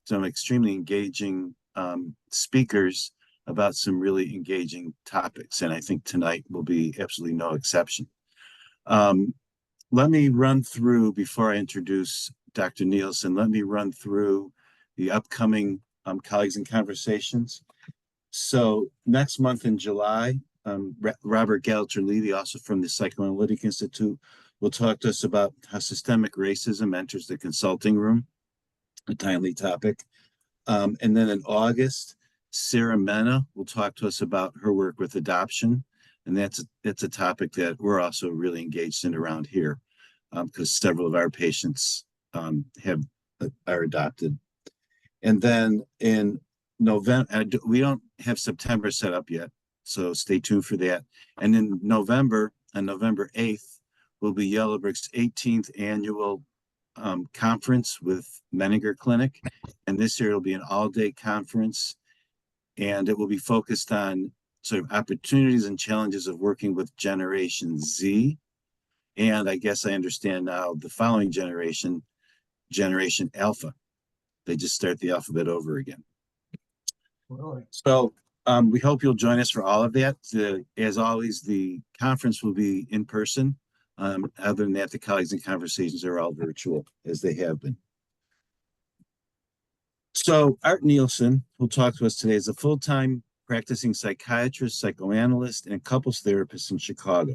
some extremely engaging speakers about some really engaging topics. And I think tonight will be absolutely no exception. Let me run through, before I introduce Dr. Nielsen, let me run through the upcoming colleagues and conversations. So next month in July, Robert Galter-Lee, also from the Psychoanalytic Institute, will talk to us about how systemic racism enters the consulting room, a timely topic. And then in August, Sarah Mena will talk to us about her work with adoption. And that's a topic that we're also really engaged in around here, because several of our patients are adopted. And then in November, we don't have September set up yet, so stay tuned for that. And in November, on November 8th, will be Yellowbrick's 18th annual conference with Menninger Clinic. And this year it'll be an all-day conference, and it will be focused on sort of opportunities and challenges of working with Generation Z. And I guess I understand now the following generation, Generation Alpha. They just start the alphabet over again. Really? So we hope you'll join us for all of that. As always, the conference will be in person. Other than that, the colleagues and conversations are all virtual, as they have been. So Art Nielsen, who'll talk to us today, is a full-time practicing psychiatrist, psychoanalyst, and couples therapist in Chicago.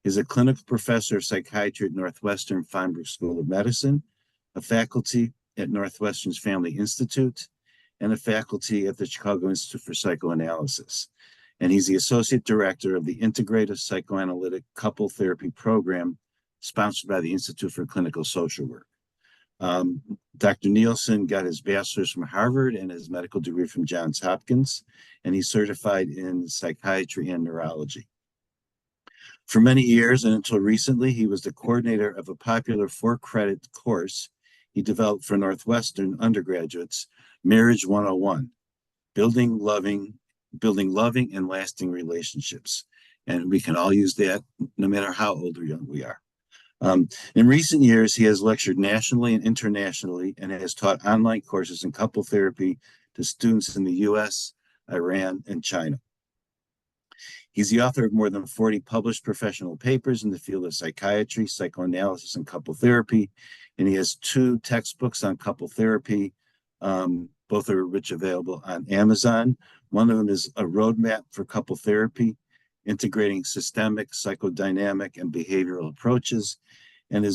He's a clinical professor of psychiatry at Northwestern Feinberg School of Medicine, a faculty at Northwestern's Family Institute, and a faculty at the Chicago Institute for Psychoanalysis. And he's the associate director of the Integrative Psychoanalytic Couple Therapy Program, sponsored by the Institute for Clinical Social Work. Dr. Nielsen got his bachelor's from Harvard and his medical degree from Johns Hopkins, and he's certified in psychiatry and neurology. For many years, and until recently, he was the coordinator of a popular 4-credit course he developed for Northwestern undergraduates, Marriage 101, building loving and lasting relationships. And we can all use that no matter how old or young we are. In recent years, he has lectured nationally and internationally and has taught online courses in couple therapy to students in the US, Iran, and China. He's the author of more than 40 published professional papers in the field of psychiatry, psychoanalysis, and couple therapy. And he has 2 textbooks on couple therapy, both of which are available on Amazon. One of them is A Roadmap for Couple Therapy, integrating systemic, psychodynamic, and behavioral approaches. And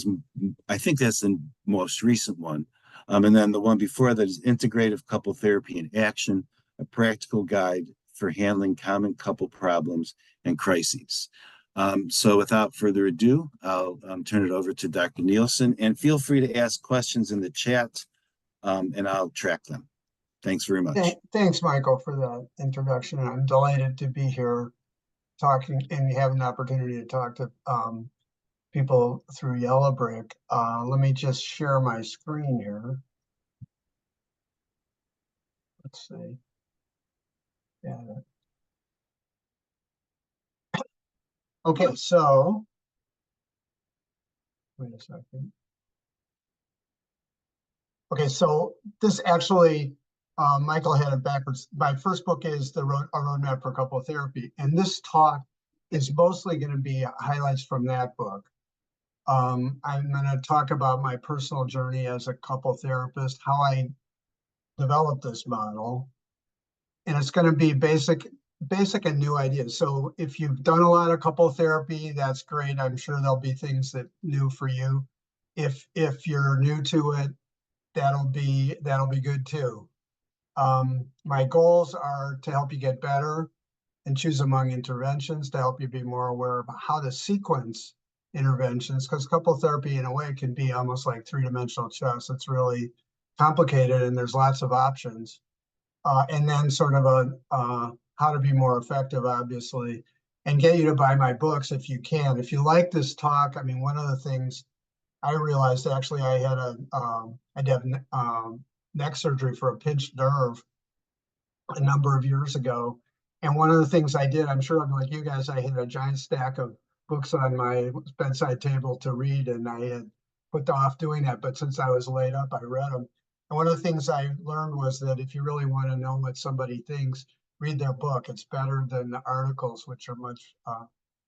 I think that's the most recent one. And then the one before that is Integrative Couple Therapy in Action, a practical guide for handling common couple problems and crises. So without further ado, I'll turn it over to Dr. Nielsen, and feel free to ask questions in the chat, and I'll track them. Thanks very much. Thanks, Michael, for that introduction. I'm delighted to be here talking and have an opportunity to talk to people through Yellowbrick. Let me just share my screen here. Let's see. Yeah. Okay, so wait a second. Okay, so this actually, Michael had it backwards. My first book is A Roadmap for Couple Therapy, and this talk is mostly going to be highlights from that book. I'm going to talk about my personal journey as a couple therapist, how I developed this model, and it's going to be basic and new ideas. So if you've done a lot of couple therapy, that's great. I'm sure there'll be things that new for you. If you're new to it, that'll be good too. My goals are to help you get better and choose among interventions, to help you be more aware of how to sequence interventions, because couple therapy in a way can be almost like 3-dimensional chess. It's really complicated and there's lots of options. And then sort of how to be more effective, obviously, and get you to buy my books if you can. If you like this talk, I mean, one of the things I realized, actually, I had I did neck surgery for a pinched nerve a number of years ago. And one of the things I did, I'm sure I'm like you guys, I had a giant stack of books on my bedside table to read, and I had put off doing that. But since I was laid up, I read them. And one of the things I learned was that if you really want to know what somebody thinks, read their book. It's better than the articles, which are much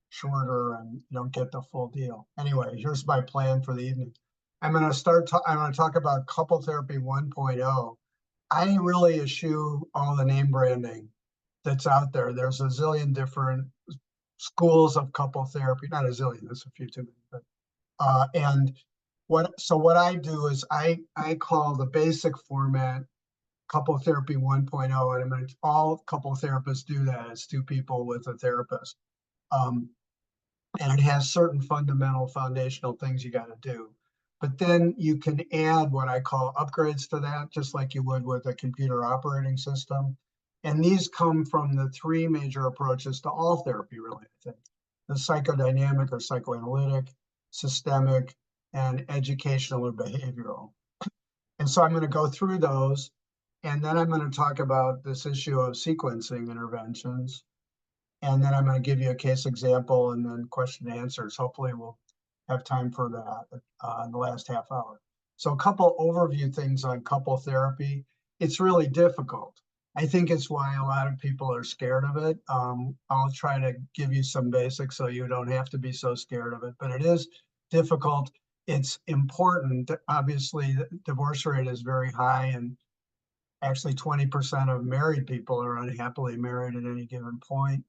shorter and you don't get the full deal. Anyway, here's my plan for the evening. I'm going to talk about couple therapy 1.0. I really eschew all the name branding that's out there. There's a zillion different schools of couple therapy, not a zillion, that's a few too many, but and what I do is I call the basic format couple therapy 1.0, and I mean, all couple therapists do that. It's two people with a therapist. And it has certain fundamental foundational things you got to do. But then you can add what I call upgrades to that, just like you would with a computer operating system. And these come from the three major approaches to all therapy, really, I think. The psychodynamic or psychoanalytic, systemic, and educational or behavioral. And so I'm going to go through those, and then I'm going to talk about this issue of sequencing interventions. And then I'm going to give you a case example and then question and answers. Hopefully we'll have time for that in the last half hour. So a couple overview things on couple therapy. It's really difficult. I think it's why a lot of people are scared of it. I'll try to give you some basics so you don't have to be so scared of it, but it is difficult. It's important. Obviously, the divorce rate is very high, and actually 20% of married people are unhappily married at any given point.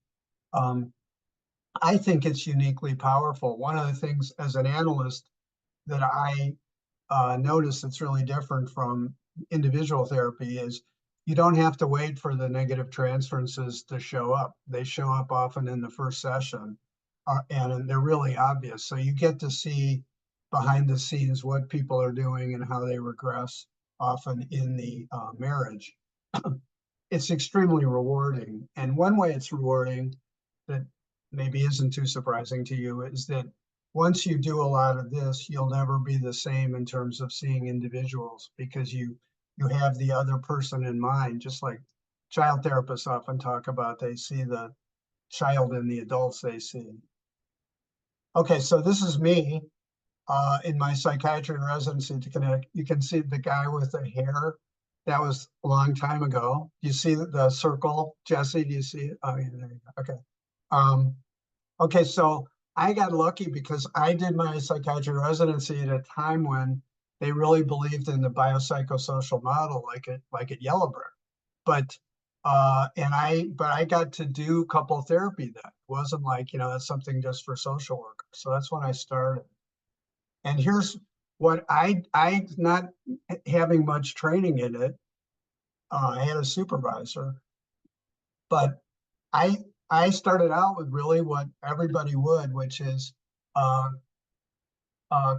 I think it's uniquely powerful. One of the things as an analyst that I notice that's really different from individual therapy is you don't have to wait for the negative transferences to show up. They show up often in the first session, and they're really obvious. So you get to see behind the scenes what people are doing and how they regress often in the marriage. It's extremely rewarding. And one way it's rewarding that maybe isn't too surprising to you is that once you do a lot of this, you'll never be the same in terms of seeing individuals because you have the other person in mind, just like child therapists often talk about. They see the child in the adults they see. Okay, so this is me in my psychiatry residency to Connecticut. You can see the guy with the hair. That was a long time ago. You see the circle, Jesse? Do you see it? Oh, yeah, there you go. Okay. Okay, so I got lucky because I did my psychiatry residency at a time when they really believed in the biopsychosocial model, like at Yellowbrick. But I got to do couple therapy then. It wasn't like, that's something just for social workers. So that's when I started. And here's what I not having much training in it. I had a supervisor, but I started out with really what everybody would, which is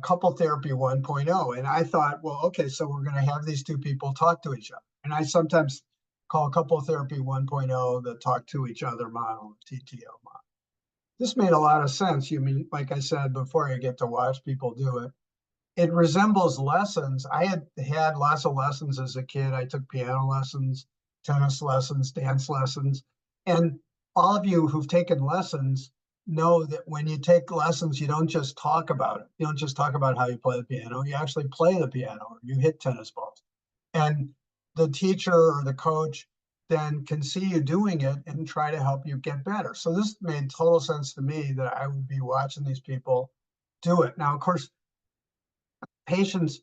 couple therapy 1.0. And I thought, well, okay, so we're going to have these two people talk to each other. And I sometimes call couple therapy 1.0 the talk to each other model, TTO model. This made a lot of sense. You mean, like I said before, you get to watch people do it. It resembles lessons. I had lots of lessons as a kid. I took piano lessons, tennis lessons, dance lessons. And all of you who've taken lessons know that when you take lessons, you don't just talk about it. You don't just talk about how you play the piano. You actually play the piano or you hit tennis balls. And the teacher or the coach then can see you doing it and try to help you get better. So this made total sense to me that I would be watching these people do it. Now, of course, patients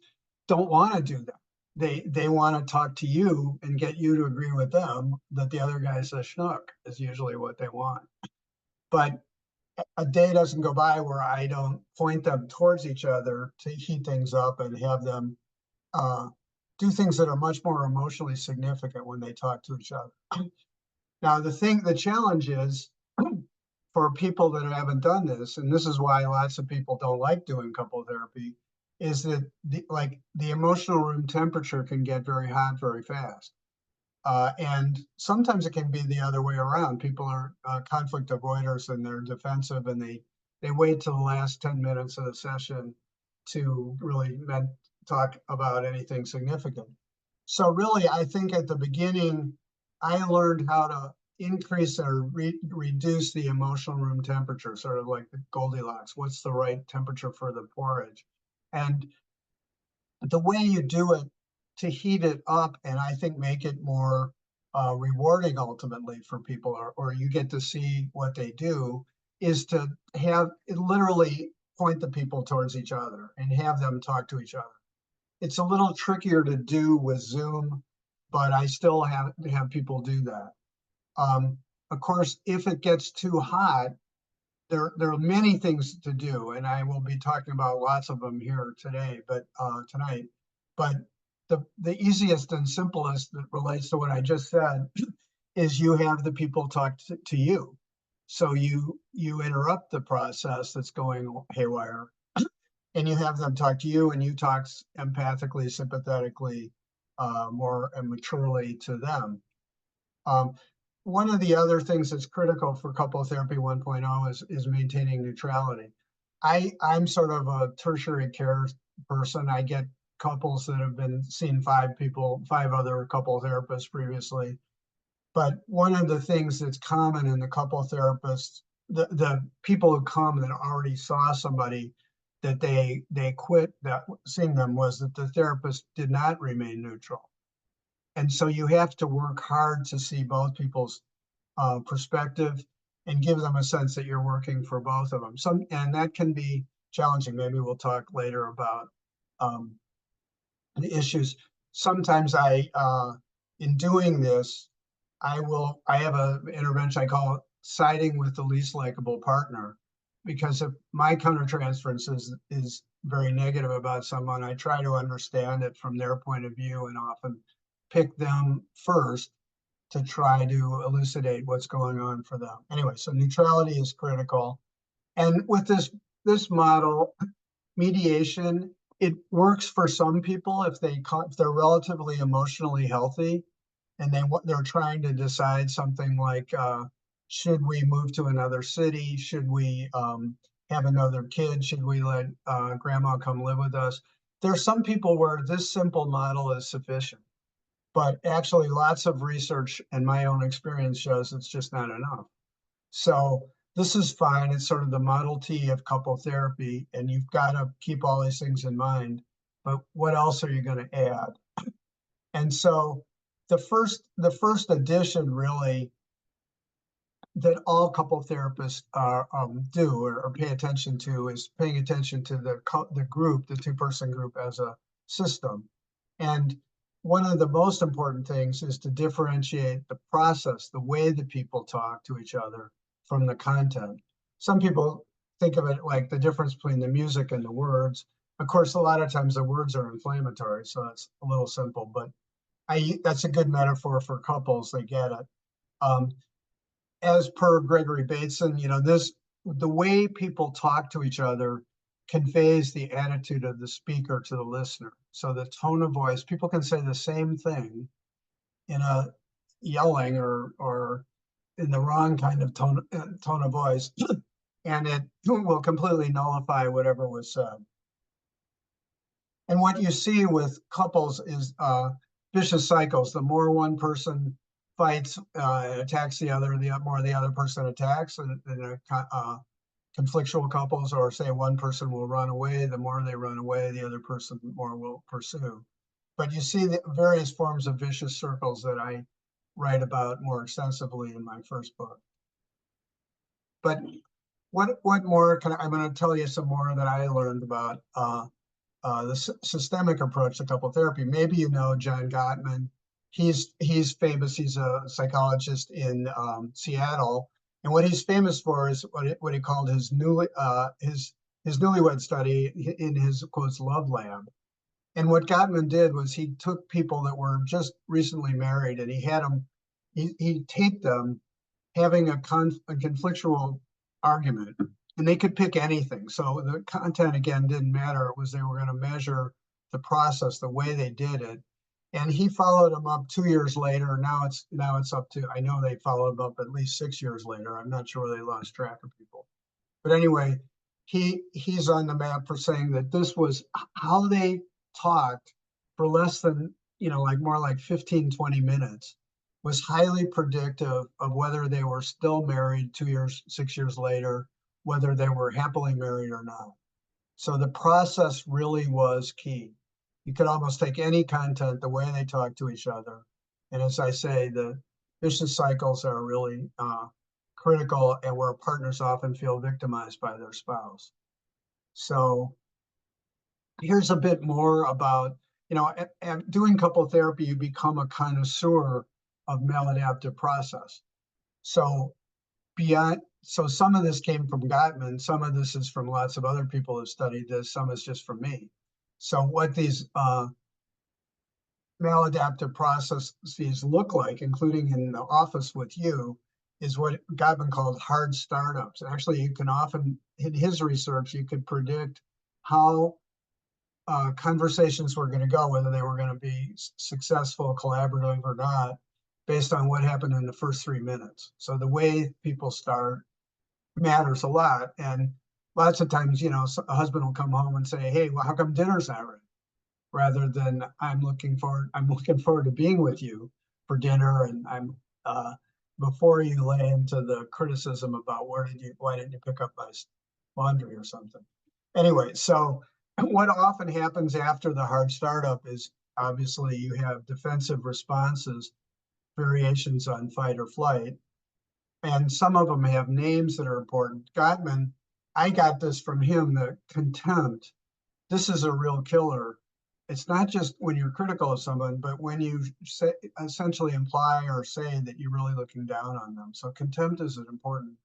don't want to do that. They want to talk to you and get you to agree with them that the other guy's a schnook is usually what they want. But a day doesn't go by where I don't point them towards each other to heat things up and have them do things that are much more emotionally significant when they talk to each other. Now, the challenge is for people that haven't done this, and this is why lots of people don't like doing couple therapy, is that the emotional room temperature can get very hot very fast. And sometimes it can be the other way around. People are conflict avoiders and they're defensive and they wait till the last 10 minutes of the session to really talk about anything significant. So really, I think at the beginning, I learned how to increase or reduce the emotional room temperature, sort of like the Goldilocks. What's the right temperature for the porridge? And the way you do it to heat it up and I think make it more rewarding ultimately for people, or you get to see what they do, is to have it literally point the people towards each other and have them talk to each other. It's a little trickier to do with Zoom, but I still have people do that. Of course, if it gets too hot, there are many things to do, and I will be talking about lots of them here today, but tonight. But the easiest and simplest that relates to what I just said is you have the people talk to you. So you interrupt the process that's going haywire, and you have them talk to you, and you talk empathically, sympathetically, more and maturely to them. One of the other things that's critical for couple therapy 1.0 is maintaining neutrality. I'm sort of a tertiary care person. I get couples that have been seen five other couple therapists previously. But one of the things that's common in the couple therapists, the people who come that already saw somebody that they quit that seeing them, was that the therapist did not remain neutral. And so you have to work hard to see both people's perspective and give them a sense that you're working for both of them. And that can be challenging. Maybe we'll talk later about the issues. Sometimes in doing this, I have an intervention I call siding with the least likable partner, because if my countertransference is very negative about someone, I try to understand it from their point of view and often pick them first to try to elucidate what's going on for them. Anyway, so neutrality is critical. And with this model, mediation, it works for some people if they're relatively emotionally healthy and they're trying to decide something like, should we move to another city? Should we have another kid? Should we let grandma come live with us? There's some people where this simple model is sufficient. But actually, lots of research and my own experience shows it's just not enough. So this is fine. It's sort of the Model T of couple therapy, and you've got to keep all these things in mind. But what else are you going to add? And so the first addition really that all couple therapists do or pay attention to is paying attention to the group, the two-person group, as a system. And one of the most important things is to differentiate the process, the way that people talk to each other, from the content. Some people think of it like the difference between the music and the words. Of course, a lot of times the words are inflammatory, so it's a little simple, but that's a good metaphor for couples. They get it. As per Gregory Bateson, the way people talk to each other conveys the attitude of the speaker to the listener. So the tone of voice, people can say the same thing in a yelling or in the wrong kind of tone of voice, and it will completely nullify whatever was said. And what you see with couples is vicious cycles. The more one person fights and attacks the other, the more the other person attacks. And conflictual couples, or say one person will run away, the more they run away, the other person more will pursue. But you see the various forms of vicious circles that I write about more extensively in my first book. But what more I'm going to tell you some more that I learned about the systemic approach to couple therapy. Maybe you know John Gottman. He's famous. He's a psychologist in Seattle. And what he's famous for is what he called his newlywed study in his, quotes, love lab. And what Gottman did was he took people that were just recently married, and he taped them having a conflictual argument, and they could pick anything. So the content, again, didn't matter. It was they were going to measure the process, the way they did it. And he followed them up 2 years later. Now it's up to, I know they followed them up at least 6 years later. I'm not sure they lost track of people. But anyway, he's on the map for saying that this was how they talked for less than, more like 15, 20 minutes was highly predictive of whether they were still married 2 years, 6 years later, whether they were happily married or not. So the process really was key. You could almost take any content, the way they talk to each other. And as I say, the vicious cycles are really critical, and where partners often feel victimized by their spouse. So here's a bit more about, doing couple therapy, you become a connoisseur of maladaptive process. So some of this came from Gottman, some of this is from lots of other people who studied this, some is just from me. So what these maladaptive processes look like, including in the office with you, is what Gottman called hard startups. Actually, you can often, in his research, you could predict how conversations were going to go, whether they were going to be successful, collaborative, or not, based on what happened in the first 3 minutes. So the way people start matters a lot. And lots of times, a husband will come home and say, "Hey, well, how come dinner's not ready?" Rather than I'm looking forward to being with you for dinner, and I'm before you lay into the criticism about why didn't you pick up my laundry or something. Anyway, so what often happens after the hard startup is obviously you have defensive responses, variations on fight or flight, and some of them have names that are important. Gottman, I got this from him, the contempt. This is a real killer. It's not just when you're critical of someone, but when you essentially imply or say that you're really looking down on them. So contempt is an important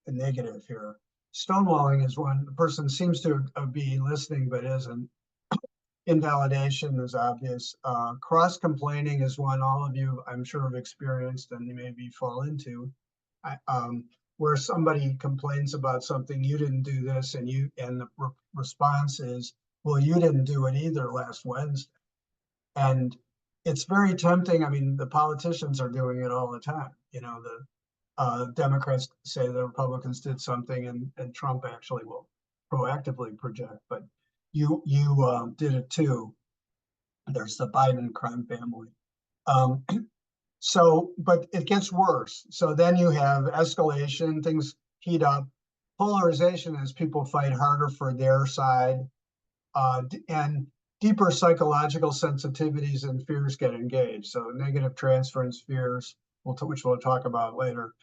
negative here. Stonewalling is when the person seems to be listening but isn't. Invalidation is obvious. Cross-complaining is one all of you, I'm sure, have experienced and maybe fall into, where somebody complains about something, you didn't do this, and the response is, well, you didn't do it either last Wednesday. And it's very tempting. I mean, the politicians are doing it all the time. The Democrats say the Republicans did something, and Trump actually will proactively project, but you did it too. There's the Biden crime family. But it gets worse. So then you have escalation, things heat up, polarization as people fight harder for their side, and deeper psychological sensitivities and fears get engaged. So negative transference fears, which we'll talk about later.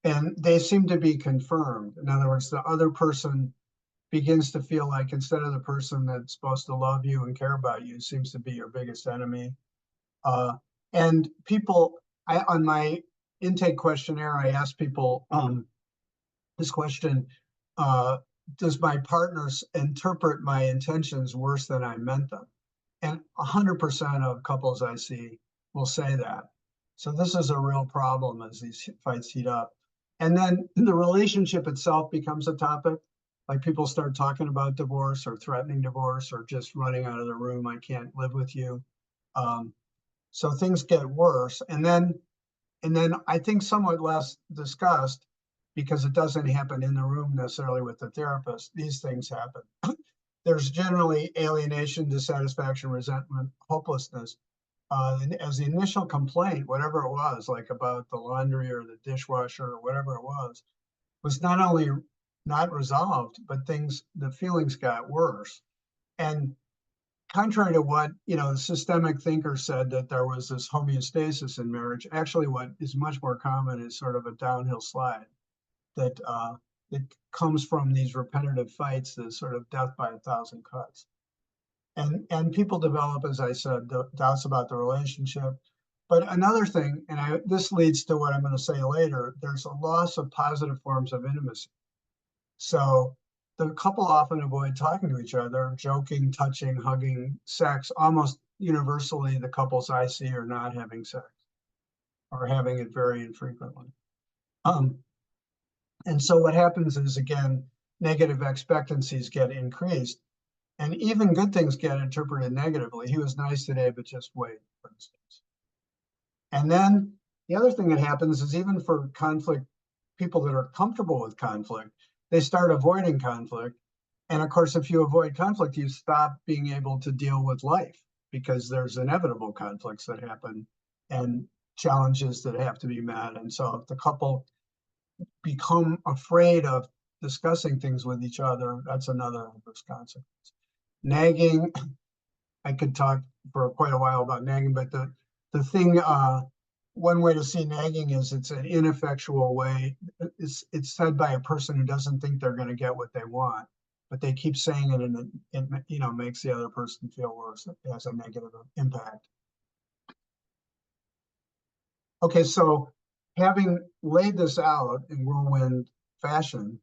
And they seem to be confirmed. In other words, the other person begins to feel like, instead of the person that's supposed to love you and care about you, seems to be your biggest enemy. And people, on my intake questionnaire, I asked people this question, does my partners interpret my intentions worse than I meant them? And 100% of couples I see will say that. So this is a real problem as these fights heat up. And then the relationship itself becomes a topic. Like people start talking about divorce or threatening divorce or just running out of the room. I can't live with you. So things get worse. And then I think somewhat less discussed, because it doesn't happen in the room necessarily with the therapist. These things happen. There's generally alienation, dissatisfaction, resentment, hopelessness. As the initial complaint, whatever it was, like about the laundry or the dishwasher or whatever it was not only not resolved, but the feelings got worse. And contrary to what, the systemic thinkers said, that there was this homeostasis in marriage, actually what is much more common is sort of a downhill slide that comes from these repetitive fights, this sort of death by 1,000 cuts. And people develop, as I said, doubts about the relationship. But another thing, and this leads to what I'm going to say later, there's a loss of positive forms of intimacy. So the couple often avoid talking to each other, joking, touching, hugging, sex. Almost universally, the couples I see are not having sex or having it very infrequently. And so what happens is, again, negative expectancies get increased, and even good things get interpreted negatively. He was nice today, but just wait, for instance. And then the other thing that happens is, even for conflict, people that are comfortable with conflict, they start avoiding conflict. And of course, if you avoid conflict, you stop being able to deal with life, because there's inevitable conflicts that happen and challenges that have to be met. And so if the couple become afraid of discussing things with each other, that's another of those consequences. Nagging, I could talk for quite a while about nagging, but the thing, one way to see nagging is it's an ineffectual way. It's said by a person who doesn't think they're going to get what they want, but they keep saying it, and it makes the other person feel worse. It has a negative impact. Okay, so having laid this out in whirlwind fashion,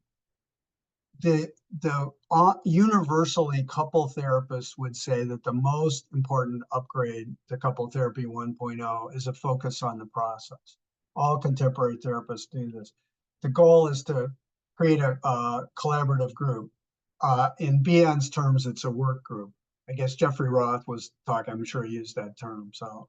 the universally couple therapists would say that the most important upgrade to couple therapy 1.0 is a focus on the process. All contemporary therapists do this. The goal is to create a collaborative group. In Bion's terms, it's a work group. I guess Jeffrey Roth was talking, I'm sure he used that term. So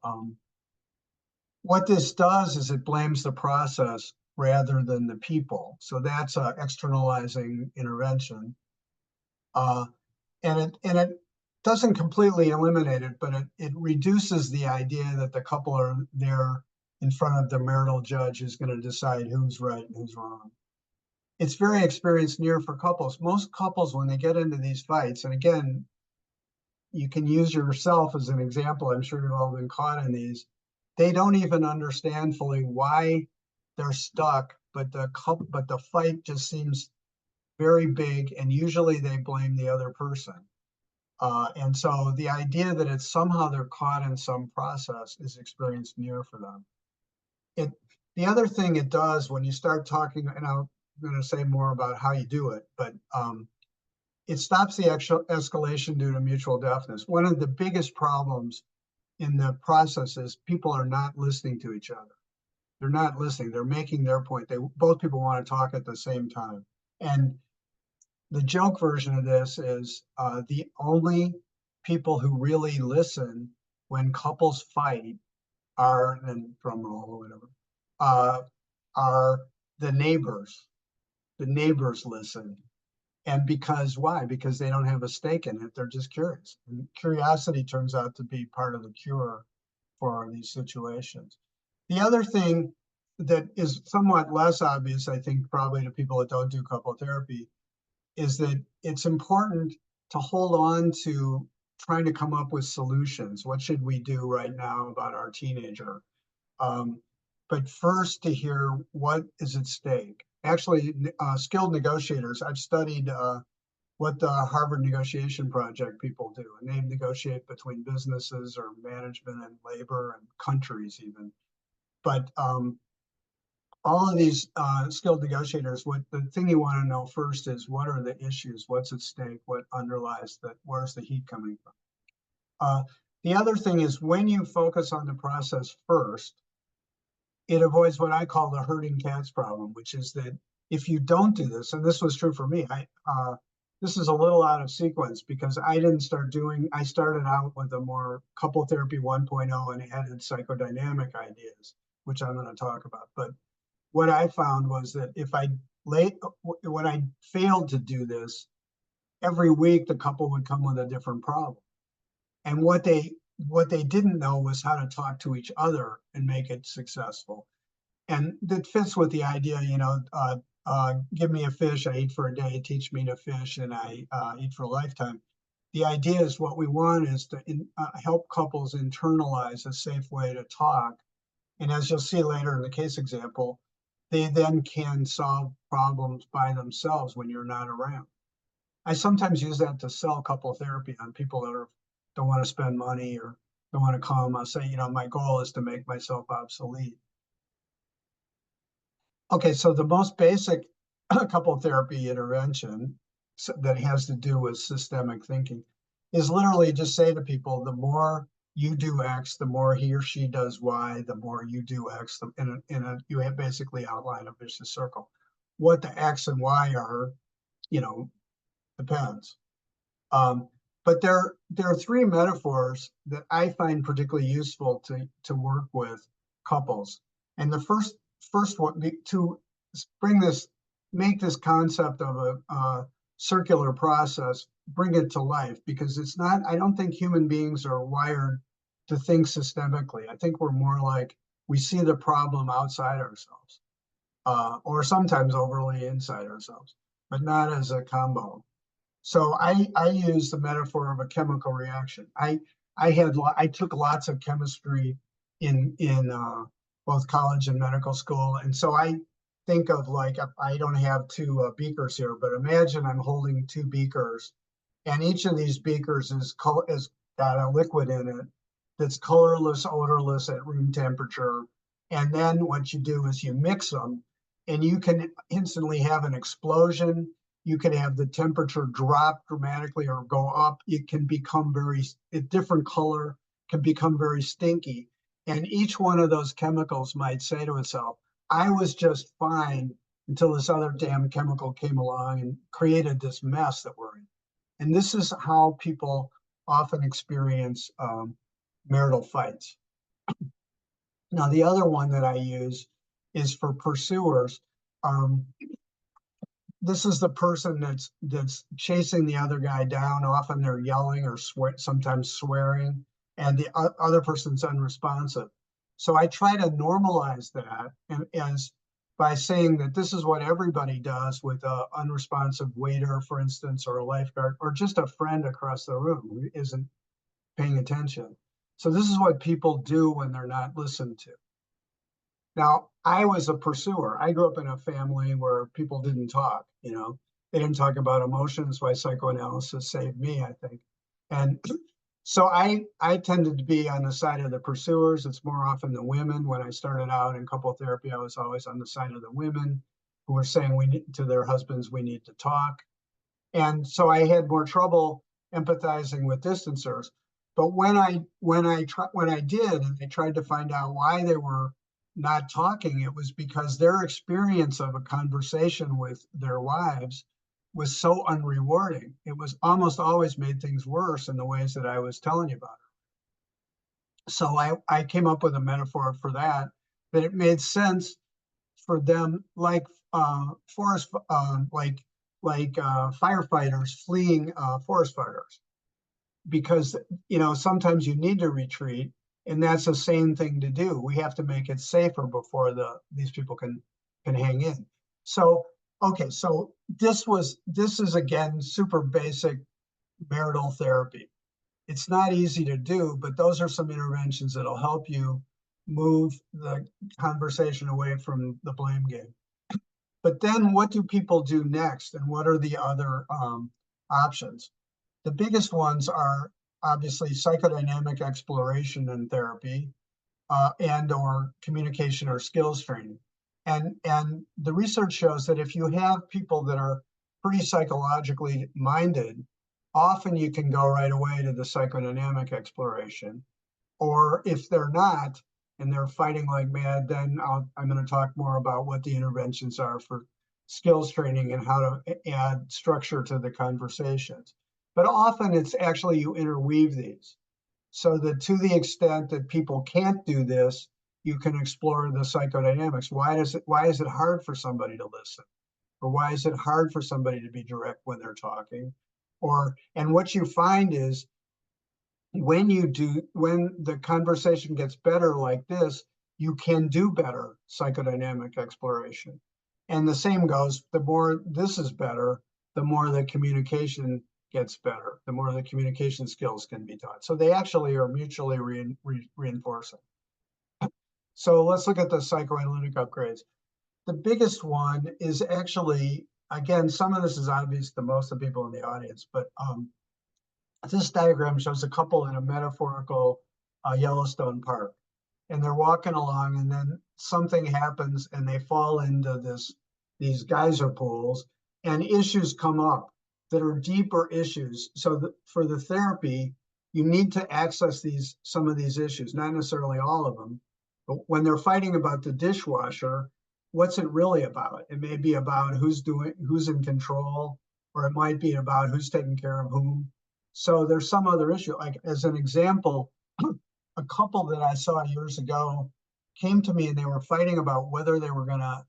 what this does is it blames the process rather than the people. So that's externalizing intervention. And it doesn't completely eliminate it, but it reduces the idea that the couple are there in front of the marital judge who's going to decide who's right and who's wrong. It's very experience near for couples. Most couples, when they get into these fights, and again, you can use yourself as an example. I'm sure you've all been caught in these. They don't even understand fully why they're stuck, but the fight just seems very big, and usually they blame the other person. And so the idea that it's somehow they're caught in some process is experienced near for them. The other thing it does when you start talking, and I'm going to say more about how you do it, but it stops the actual escalation due to mutual deafness. One of the biggest problems in the process is people are not listening to each other. They're not listening. They're making their point. Both people want to talk at the same time. And the joke version of this is the only people who really listen when couples fight are, and drum roll or whatever, are the neighbors. The neighbors listen. And why? Because they don't have a stake in it. They're just curious. And curiosity turns out to be part of the cure for these situations. The other thing that is somewhat less obvious, I think, probably to people that don't do couple therapy, is that it's important to hold on to trying to come up with solutions. What should we do right now about our teenager? But first to hear what is at stake. Actually, skilled negotiators, I've studied what the Harvard Negotiation Project people do, and they negotiate between businesses or management and labor and countries even. But all of these skilled negotiators, the thing you want to know first is what are the issues, what's at stake, what underlies that, where's the heat coming from? The other thing is when you focus on the process first, it avoids what I call the herding cats problem, which is that if you don't do this, and this was true for me, this is a little out of sequence because I started out with a more couple therapy 1.0 and added psychodynamic ideas, which I'm going to talk about. But what I found was that when I failed to do this, every week the couple would come with a different problem. And what they didn't know was how to talk to each other and make it successful. And that fits with the idea, give me a fish, I eat for a day, teach me to fish, and I eat for a lifetime. The idea is what we want is to help couples internalize a safe way to talk. And as you'll see later in the case example, they then can solve problems by themselves when you're not around. I sometimes use that to sell couple therapy on people that don't want to spend money or don't want to come. I'll say, my goal is to make myself obsolete. Okay, so the most basic couple therapy intervention that has to do with systemic thinking is literally just say to people, the more you do X, the more he or she does Y, the more you do X, you have basically outline a vicious circle. What the X and Y are, depends. But there are three metaphors that I find particularly useful to work with couples. And the first one, to make this concept of a circular process, bring it to life, because I don't think human beings are wired to think systemically. I think we're more like we see the problem outside ourselves, or sometimes overly inside ourselves, but not as a combo. So I use the metaphor of a chemical reaction. I took lots of chemistry in both college and medical school, and so I think of like, I don't have two beakers here, but imagine I'm holding two beakers, and each of these beakers is got a liquid in it that's colorless, odorless at room temperature. And then what you do is you mix them, and you can instantly have an explosion. You can have the temperature drop dramatically or go up. It can become a different color, can become very stinky. And each one of those chemicals might say to itself, I was just fine until this other damn chemical came along and created this mess that we're in. And this is how people often experience marital fights. Now, the other one that I use is for pursuers. Um, this is the person that's chasing the other guy down. Often they're yelling or sometimes swearing, and the other person's unresponsive. So I try to normalize that, and as by saying that this is what everybody does with an unresponsive waiter, for instance, or a lifeguard, or just a friend across the room who isn't paying attention. So this is what people do when they're not listened to. Now, I was a pursuer. I grew up in a family where people didn't talk, they didn't talk about emotions. Why psychoanalysis saved me, I think. And so I tended to be on the side of the pursuers. It's more often the women. When I started out in couple therapy, I was always on the side of the women who were saying to their husbands, we need to talk. And so I had more trouble empathizing with distancers. But when I did, and I tried to find out why they were not talking, it was because their experience of a conversation with their wives was so unrewarding. It was almost always made things worse in the ways that I was telling you about it. So I came up with a metaphor for that it made sense for them, like firefighters fleeing forest fires, because sometimes you need to retreat, and that's a sane thing to do. We have to make it safer before these people can hang in. So okay, so this is again super basic marital therapy. It's not easy to do, but those are some interventions that'll help you move the conversation away from the blame game. But then what do people do next, and what are the other options? The biggest ones are obviously psychodynamic exploration and therapy, and or communication or skills training. And the research shows that if you have people that are pretty psychologically minded, often you can go right away to the psychodynamic exploration. Or if they're not, and they're fighting like mad, then I'm going to talk more about what the interventions are for skills training and how to add structure to the conversations. But often it's actually you interweave these, so that to the extent that people can't do this, you can explore the psychodynamics. Why is it hard for somebody to listen? Or why is it hard for somebody to be direct when they're talking? And what you find is when the conversation gets better like this, you can do better psychodynamic exploration. And the same goes, the more this is better, the more the communication gets better, the more the communication skills can be taught. So they actually are mutually reinforcing. So let's look at the psychoanalytic upgrades. The biggest one is actually, again, some of this is obvious to most of the people in the audience, but this diagram shows a couple in a metaphorical Yellowstone Park. And they're walking along, and then something happens and they fall into these geyser pools, and issues come up that are deeper issues. So for the therapy, you need to access some of these issues, not necessarily all of them. But when they're fighting about the dishwasher, what's it really about? It may be about who's in control, or it might be about who's taking care of whom. So there's some other issue. Like as an example, a couple that I saw years ago came to me, and they were fighting about whether they were going to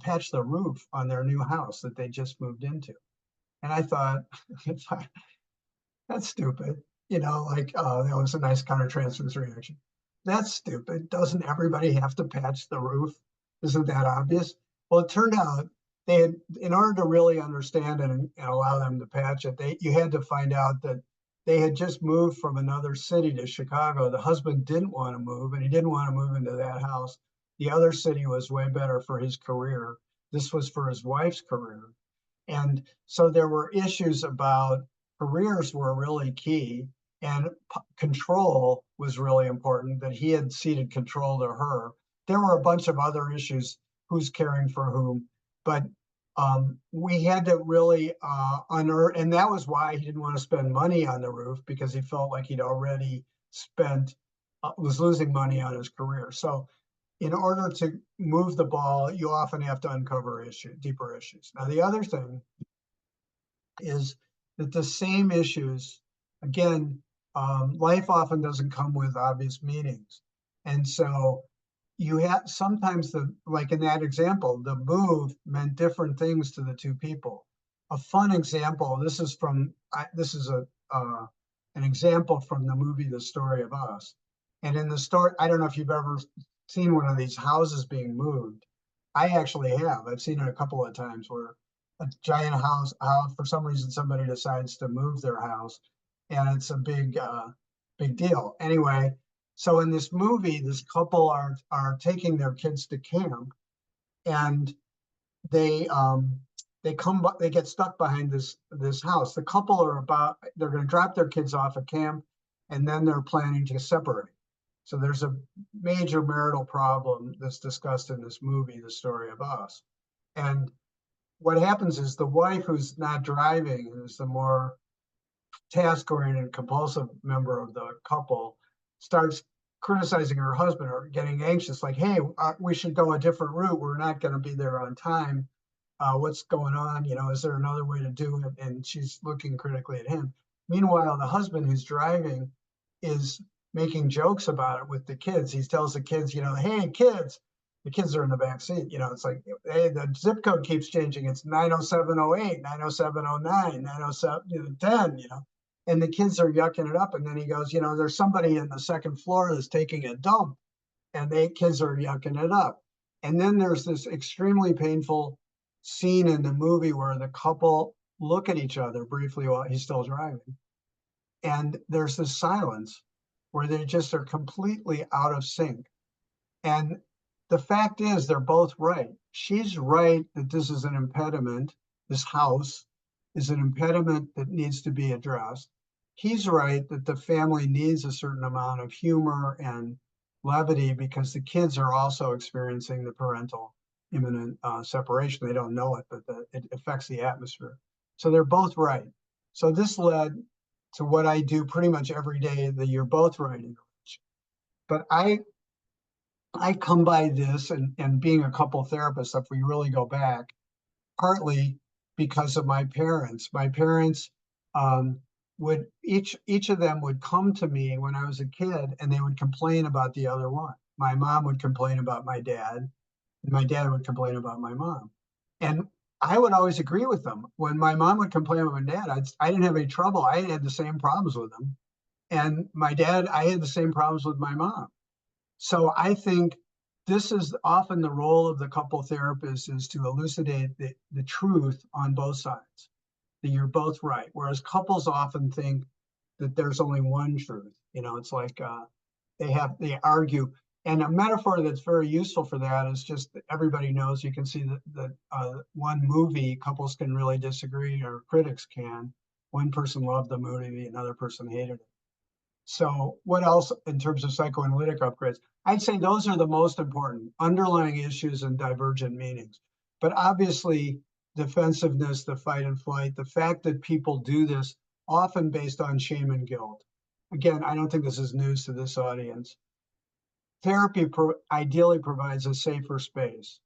patch the roof on their new house that they just moved into. And I thought, that's stupid. That was a nice countertransference reaction. That's stupid. Doesn't everybody have to patch the roof? Isn't that obvious? Well, it turned out they had, in order to really understand it and allow them to patch it, you had to find out that they had just moved from another city to Chicago. The husband didn't want to move, and he didn't want to move into that house. The other city was way better for his career. This was for his wife's career. And so there were issues about careers were really key, and control was really important, that he had ceded control to her. There were a bunch of other issues, who's caring for whom, but we had to really unearth, and that was why he didn't want to spend money on the roof, because he felt like he'd already spent, was losing money on his career. So in order to move the ball, you often have to uncover deeper issues. Now, the other thing is that the same issues, again, life often doesn't come with obvious meanings. And so you have sometimes like in that example, the move meant different things to the two people. A fun example, this is an example from the movie, The Story of Us. And in the story, I don't know if you've ever seen one of these houses being moved. I actually have. I've seen it a couple of times where a giant house, for some reason, somebody decides to move their house, and it's a big deal. Anyway, so in this movie, this couple are taking their kids to camp, and they get stuck behind this house. The couple they're going to drop their kids off at camp, and then they're planning to separate. So there's a major marital problem that's discussed in this movie, The Story of Us. And what happens is the wife, who's not driving, who's the more task-oriented, compulsive member of the couple, starts criticizing her husband or getting anxious, like, hey, we should go a different route. We're not going to be there on time. What's going on? Is there another way to do it? And she's looking critically at him. Meanwhile, the husband, who's driving, is making jokes about it with the kids. He tells the kids, hey, kids, the kids are in the back seat. It's like, hey, the zip code keeps changing. It's 90708, 90709, 90710, and the kids are yucking it up. And then he goes, there's somebody in the second floor that's taking a dump, and the kids are yucking it up. And then there's this extremely painful scene in the movie where the couple look at each other briefly while he's still driving. And there's this silence where they just are completely out of sync. And the fact is, they're both right. She's right that this is an impediment. This house is an impediment that needs to be addressed. He's right that the family needs a certain amount of humor and levity, because the kids are also experiencing the parental imminent separation. They don't know it, but it affects the atmosphere. So they're both right. So this led to what I do pretty much every day, that you're both right. But I come by this, and being a couple therapist, if we really go back, partly because of my parents. My parents would each of them would come to me when I was a kid, and they would complain about the other one. My mom would complain about my dad, and my dad would complain about my mom. And I would always agree with them. When my mom would complain about my dad, I didn't have any trouble. I had the same problems with him. And my dad, I had the same problems with my mom. So I think this is often the role of the couple therapist, is to elucidate the truth on both sides, that you're both right. Whereas couples often think that there's only one truth. It's like they argue. And a metaphor that's very useful for that is just that everybody knows, you can see that one movie, couples can really disagree, or critics can. One person loved the movie, another person hated it. So what else in terms of psychoanalytic upgrades? I'd say those are the most important: underlying issues and divergent meanings. But obviously, defensiveness, the fight and flight, the fact that people do this often based on shame and guilt. Again, I don't think this is news to this audience. Therapy ideally provides a safer space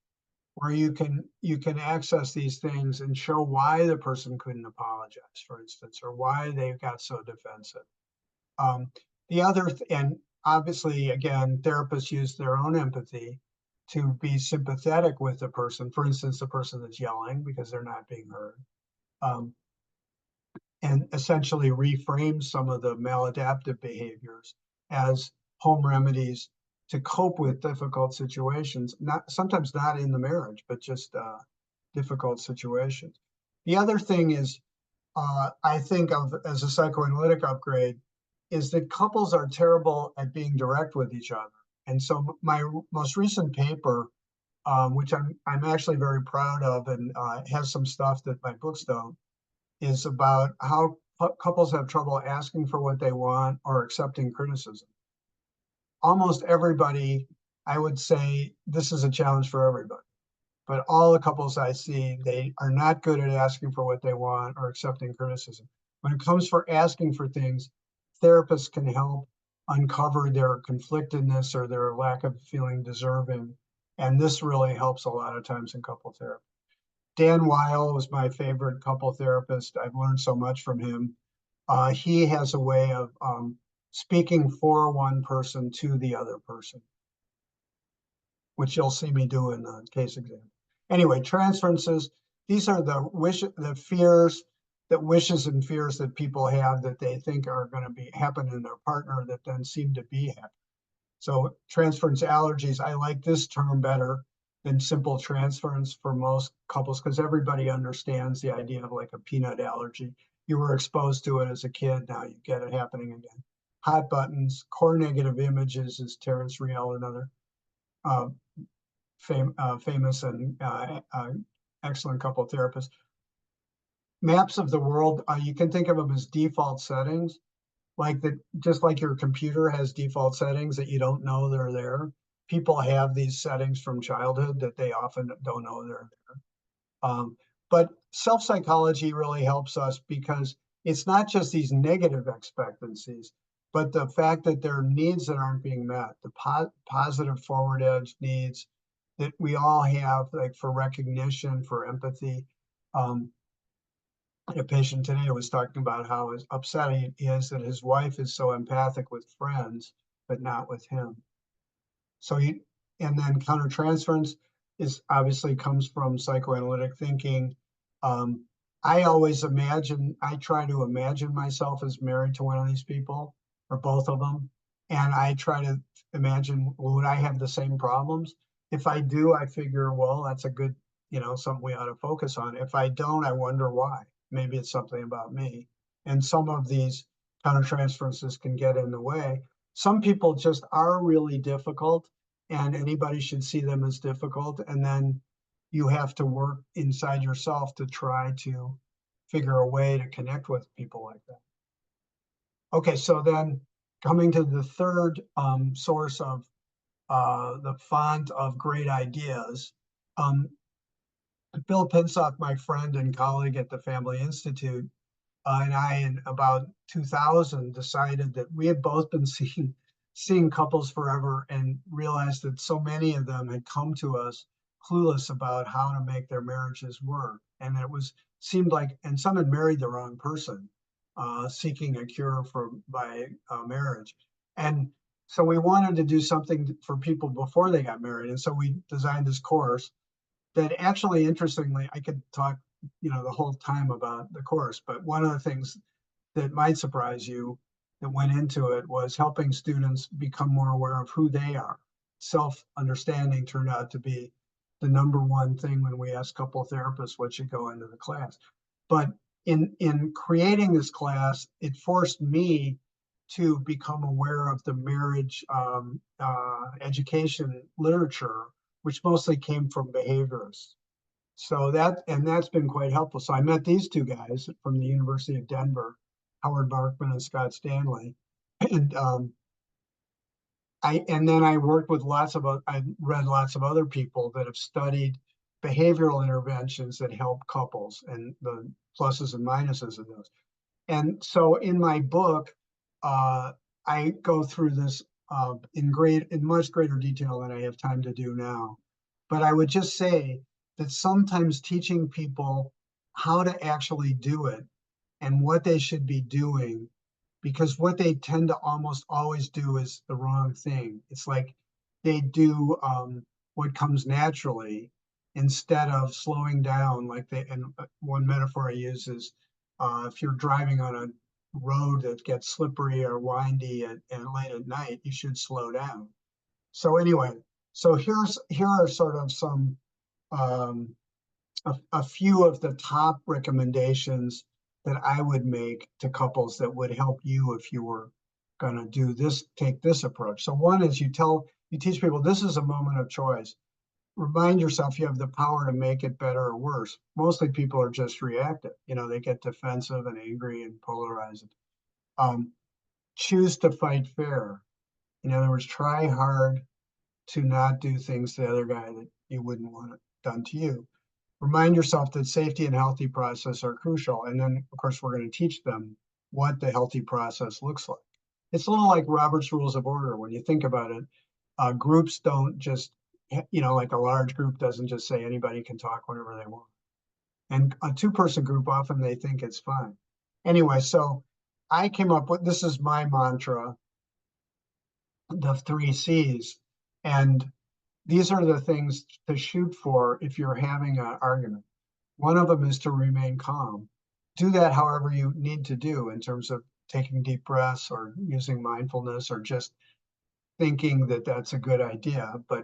where you can access these things and show why the person couldn't apologize, for instance, or why they got so defensive. And obviously, again, therapists use their own empathy to be sympathetic with the person. For instance, the person that's yelling because they're not being heard, and essentially reframe some of the maladaptive behaviors as home remedies to cope with difficult situations. Sometimes not in the marriage, but just difficult situations. The other thing is, I think of as a psychoanalytic upgrade, is that couples are terrible at being direct with each other. And so my most recent paper, which I'm actually very proud of, and has some stuff that my books don't, is about how couples have trouble asking for what they want or accepting criticism. Almost everybody, I would say, this is a challenge for everybody. But all the couples I see, they are not good at asking for what they want or accepting criticism. When it comes for asking for things, therapists can help uncover their conflictedness or their lack of feeling deserving. And this really helps a lot of times in couple therapy. Dan Weil was my favorite couple therapist. I've learned so much from him. He has a way of speaking for one person to the other person, which you'll see me do in the case exam. Anyway, transferences, these are the fears, that wishes and fears that people have that they think are going to be happen in their partner that then seem to be happening. So transference allergies, I like this term better than simple transference for most couples, because everybody understands the idea of like a peanut allergy. You were exposed to it as a kid, now you get it happening again. Hot buttons, core negative images is Terrence Real, another famous and excellent couple therapists. Maps of the world, you can think of them as default settings, like that, just like your computer has default settings that you don't know they're there. People have these settings from childhood that they often don't know they're there. But self-psychology really helps us because it's not just these negative expectancies, but the fact that there are needs that aren't being met, the positive forward edge needs that we all have, like for recognition, for empathy. A patient today was talking about how upsetting it is that his wife is so empathic with friends, but not with him. So and then countertransference is obviously comes from psychoanalytic thinking. I try to imagine myself as married to one of these people or both of them. And I try to imagine, would I have the same problems? If I do, I figure, well, that's a good, something we ought to focus on. If I don't, I wonder why. Maybe it's something about me. And some of these countertransferences can get in the way. Some people just are really difficult, and anybody should see them as difficult. And then you have to work inside yourself to try to figure a way to connect with people like that. Okay, so then coming to the third source of the font of great ideas, Bill Pinsock, my friend and colleague at the Family Institute, and I, in about 2000, decided that we had both been seeing couples forever and realized that so many of them had come to us clueless about how to make their marriages work. And seemed like, and some had married the wrong person, seeking a cure by marriage. And so we wanted to do something for people before they got married. And so we designed this course that actually, interestingly, I could talk, the whole time about the course, but one of the things that might surprise you that went into it was helping students become more aware of who they are. Self-understanding turned out to be the number one thing when we ask couple therapists what should go into the class. But in creating this class, it forced me to become aware of the marriage education literature, which mostly came from behaviorists. So that's been quite helpful. So I met these two guys from the University of Denver, Howard Markman and Scott Stanley, and then I worked with I read lots of other people that have studied behavioral interventions that help couples and the pluses and minuses of those. And so in my book, I go through this in much greater detail than I have time to do now. But I would just say that sometimes teaching people how to actually do it and what they should be doing, because what they tend to almost always do is the wrong thing. It's like they do what comes naturally instead of slowing down. And one metaphor I use is if you're driving on a road that gets slippery or windy and late at night, you should slow down. So anyway, so here are sort of some a few of the top recommendations that I would make to couples that would help you if you were going to do this, take this approach. So one is you teach people this is a moment of choice. Remind yourself you have the power to make it better or worse. Mostly people are just reactive. They get defensive and angry and polarized. Um, Choose to fight fair. In other words, try hard to not do things to the other guy that you wouldn't want it done to you. Remind yourself that safety and healthy process are crucial. And then, of course, we're going to teach them what the healthy process looks like. It's a little like Robert's Rules of Order. When you think about it, groups don't just, like a large group doesn't just say anybody can talk whenever they want. And a two-person group, often they think it's fine. Anyway, so I came up with, this is my mantra, the 3 C's. And these are the things to shoot for if you're having an argument. One of them is to remain calm. Do that however you need to do in terms of taking deep breaths or using mindfulness or just thinking that that's a good idea. But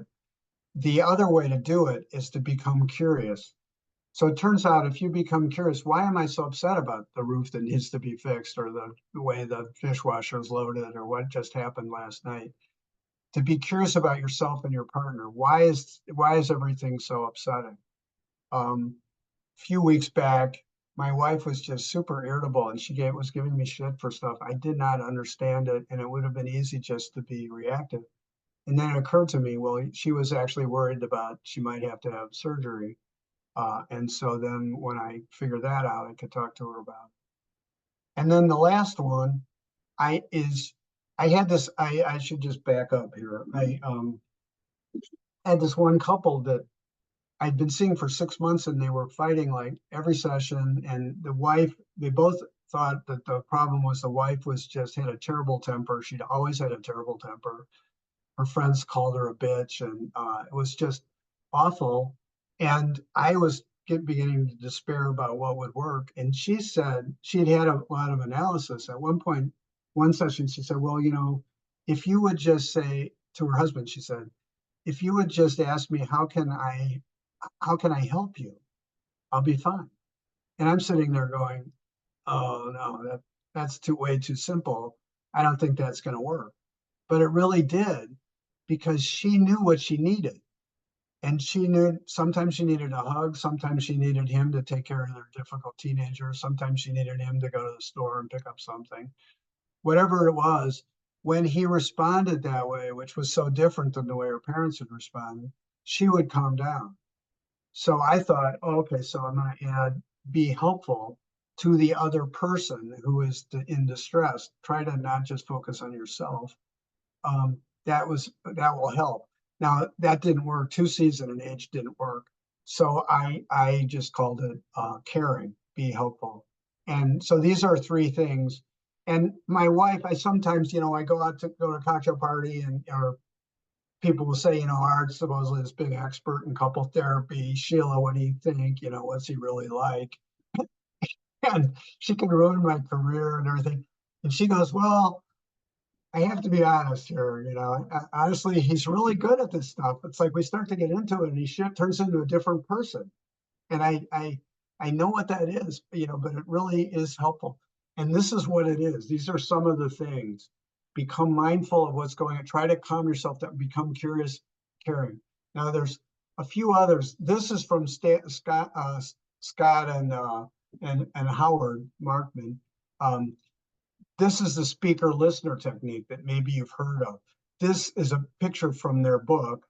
the other way to do it is to become curious. So it turns out if you become curious, why am I so upset about the roof that needs to be fixed or the way the dishwasher is loaded or what just happened last night? To be curious about yourself and your partner. Why is everything so upsetting? Few weeks back, my wife was just super irritable and she was giving me shit for stuff. I did not understand it, and it would have been easy just to be reactive. And then it occurred to me, well, she was actually worried about she might have to have surgery. And so then when I figured that out, I could talk to her about it. And then the last one, I had this, I should just back up here. I had this one couple that I'd been seeing for 6 months, and they were fighting like every session. And they both thought that the problem was the wife was just had a terrible temper. She'd always had a terrible temper. Her friends called her a bitch, and it was just awful. And I was beginning to despair about what would work. And she said she had a lot of analysis. At one point, one session, she said, well, if you would just say to her husband, she said, if you would just ask me, how can I help you? I'll be fine. And I'm sitting there going, oh no, that's way too simple. I don't think that's going to work. But it really did, because she knew what she needed. And she knew sometimes she needed a hug. Sometimes she needed him to take care of their difficult teenager. Sometimes she needed him to go to the store and pick up something. Whatever it was, when he responded that way, which was so different than the way her parents had responded, she would calm down. So I thought, oh, okay, so I'm going to add be helpful to the other person who is in distress. Try to not just focus on yourself. That will help. Now that didn't work. 2 C's and an H didn't work. So I just called it caring, be helpful. And so these are 3 things. And my wife, I sometimes, I go to a cocktail party, and or people will say, Art's supposedly this big expert in couple therapy. Sheila, what do you think? What's he really like? And she can ruin my career and everything. And she goes, well, I have to be honest here. Honestly, he's really good at this stuff. It's like we start to get into it, and he turns into a different person. And I know what that is, but it really is helpful. And this is what it is. These are some of the things. Become mindful of what's going on. Try to calm yourself down. Become curious, caring. Now, there's a few others. This is from Scott and Howard Markman. This is the speaker listener technique that maybe you've heard of. This is a picture from their book,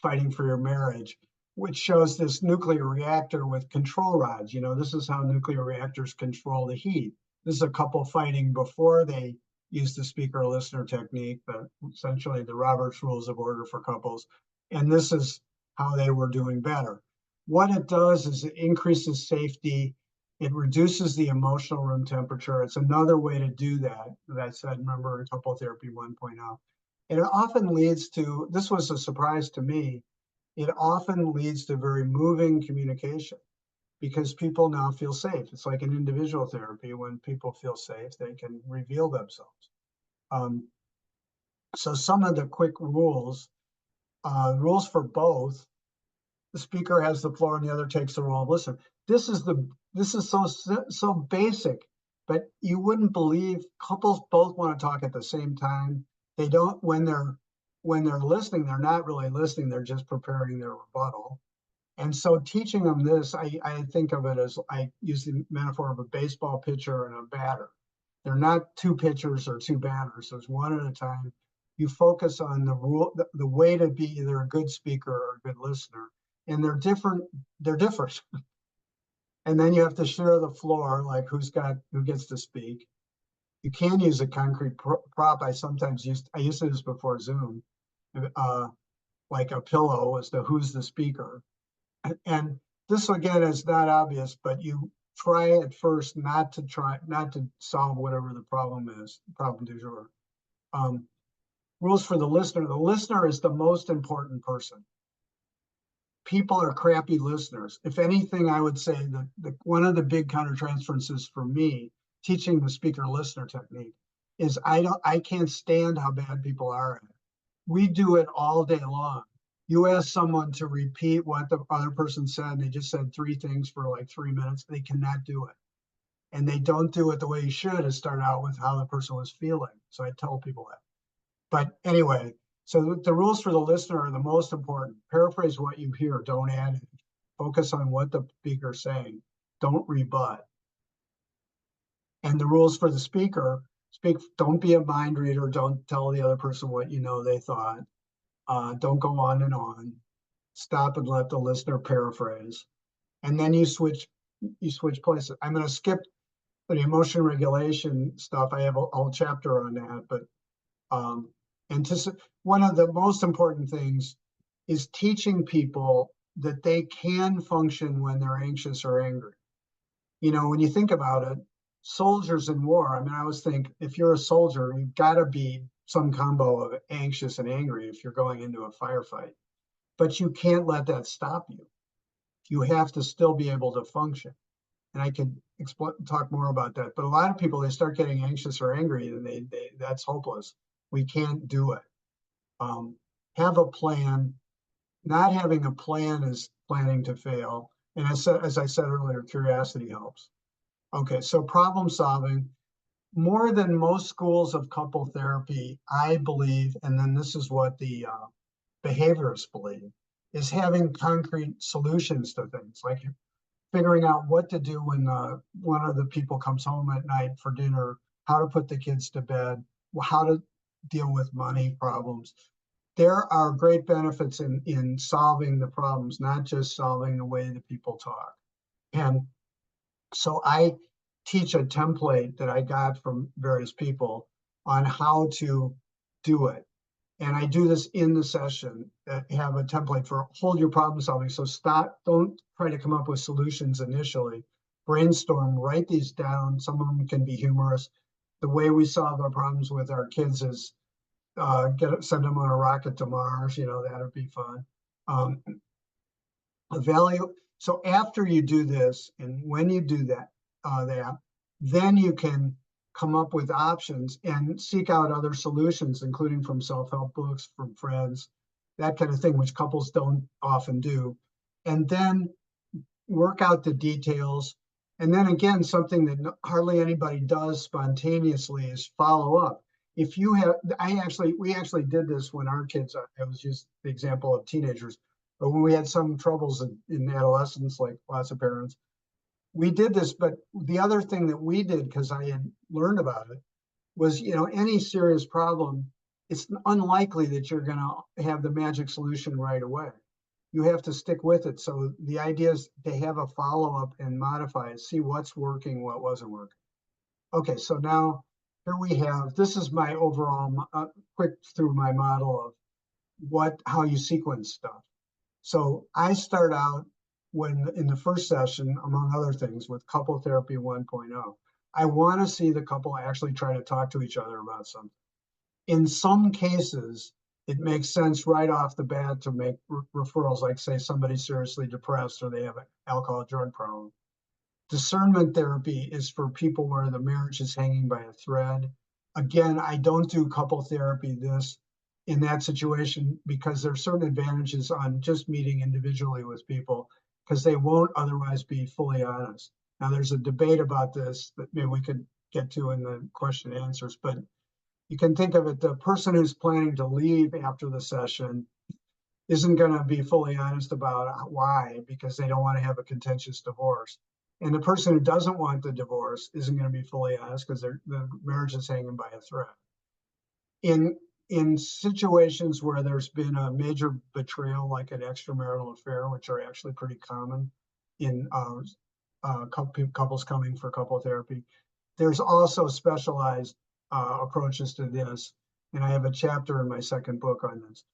Fighting for Your Marriage, which shows this nuclear reactor with control rods. This is how nuclear reactors control the heat. This is a couple fighting before they used the speaker listener technique, but essentially the Robert's Rules of Order for couples. And this is how they were doing better. What it does is it increases safety. It reduces the emotional room temperature. It's another way to do that I said, remember, in couple therapy 1.0. And it often leads to, this was a surprise to me, it often leads to very moving communication, because people now feel safe. It's like an individual therapy. When people feel safe, they can reveal themselves. So some of the quick rules for both. the speaker has the floor and the other takes the role of listener. This is so basic, but you wouldn't believe couples both want to talk at the same time. They don't, when they're listening, they're not really listening, they're just preparing their rebuttal. And so teaching them this, I think of it as, I use the metaphor of a baseball pitcher and a batter. They're not two pitchers or two batters. There's one at a time. You focus on the rule, the way to be either a good speaker or a good listener. And they're different. And then you have to share the floor, like who gets to speak. You can use a concrete prop. I used to do this before Zoom, like a pillow as to who's the speaker. And this again is not obvious, but you try at first not to solve whatever the problem is, problem du jour. Rules for the listener. The listener is the most important person. People are crappy listeners. If anything, I would say that one of the big countertransferences for me, teaching the speaker listener technique, is I can't stand how bad people are at it. We do it all day long. You ask someone to repeat what the other person said, and they just said 3 things for like 3 minutes, they cannot do it. And they don't do it the way you should, is start out with how the person was feeling. So I tell people that. But anyway, so the rules for the listener are the most important. Paraphrase what you hear, don't add it. Focus on what the speaker's saying, don't rebut. And the rules for the speaker, don't be a mind reader, don't tell the other person what you know they thought. Don't go on and on. Stop and let the listener paraphrase. And then you switch places. I'm going to skip the emotion regulation stuff. I have a whole chapter on that, but one of the most important things is teaching people that they can function when they're anxious or angry. You know, when you think about it, soldiers in war, I mean, I always think if you're a soldier, you've got to be some combo of anxious and angry if you're going into a firefight. But you can't let that stop you. You have to still be able to function. And I could talk more about that. But a lot of people, they start getting anxious or angry, and that's hopeless. We can't do it. Have a plan. Not having a plan is planning to fail. And as I said earlier, curiosity helps. Okay, so problem solving. More than most schools of couple therapy, I believe, and then this is what the behaviorists believe, is having concrete solutions to things, like figuring out what to do when one of the people comes home at night for dinner, how to put the kids to bed, how to deal with money problems. There are great benefits in solving the problems, not just solving the way that people talk. And so I teach a template that I got from various people on how to do it. And I do this in the session, have a template for hold your problem solving. So don't try to come up with solutions initially. Brainstorm, write these down. Some of them can be humorous. The way we solve our problems with our kids is send them on a rocket to Mars, that would be fun. So after you do this, and when you do that, then you can come up with options and seek out other solutions, including from self-help books, from friends, that kind of thing, which couples don't often do. And then work out the details. And then again, something that hardly anybody does spontaneously is follow up. If you have, we actually did this when our kids, I was just the example of teenagers, but when we had some troubles in adolescence, like lots of parents, we did this. But the other thing that we did, because I had learned about it, was, any serious problem, it's unlikely that you're going to have the magic solution right away. You have to stick with it. So the idea is to have a follow-up and modify it, see what's working, what wasn't working. Okay, so now here we have, this is my overall quick through my model of how you sequence stuff. So I start out in the first session, among other things, with couple therapy 1.0. I want to see the couple actually try to talk to each other about something. In some cases, it makes sense right off the bat to make referrals, like say somebody's seriously depressed or they have an alcohol drug problem. Discernment therapy is for people where the marriage is hanging by a thread. Again, I don't do couple therapy this in that situation, because there are certain advantages on just meeting individually with people, because they won't otherwise be fully honest. Now, there's a debate about this that maybe we could get to in the question and answers, but you can think of it, the person who's planning to leave after the session isn't going to be fully honest about why, because they don't want to have a contentious divorce. And the person who doesn't want the divorce isn't going to be fully honest because the marriage is hanging by a thread. In situations where there's been a major betrayal, like an extramarital affair, which are actually pretty common in couples coming for couple therapy, there's also specialized approaches to this. And I have a chapter in my second book on this.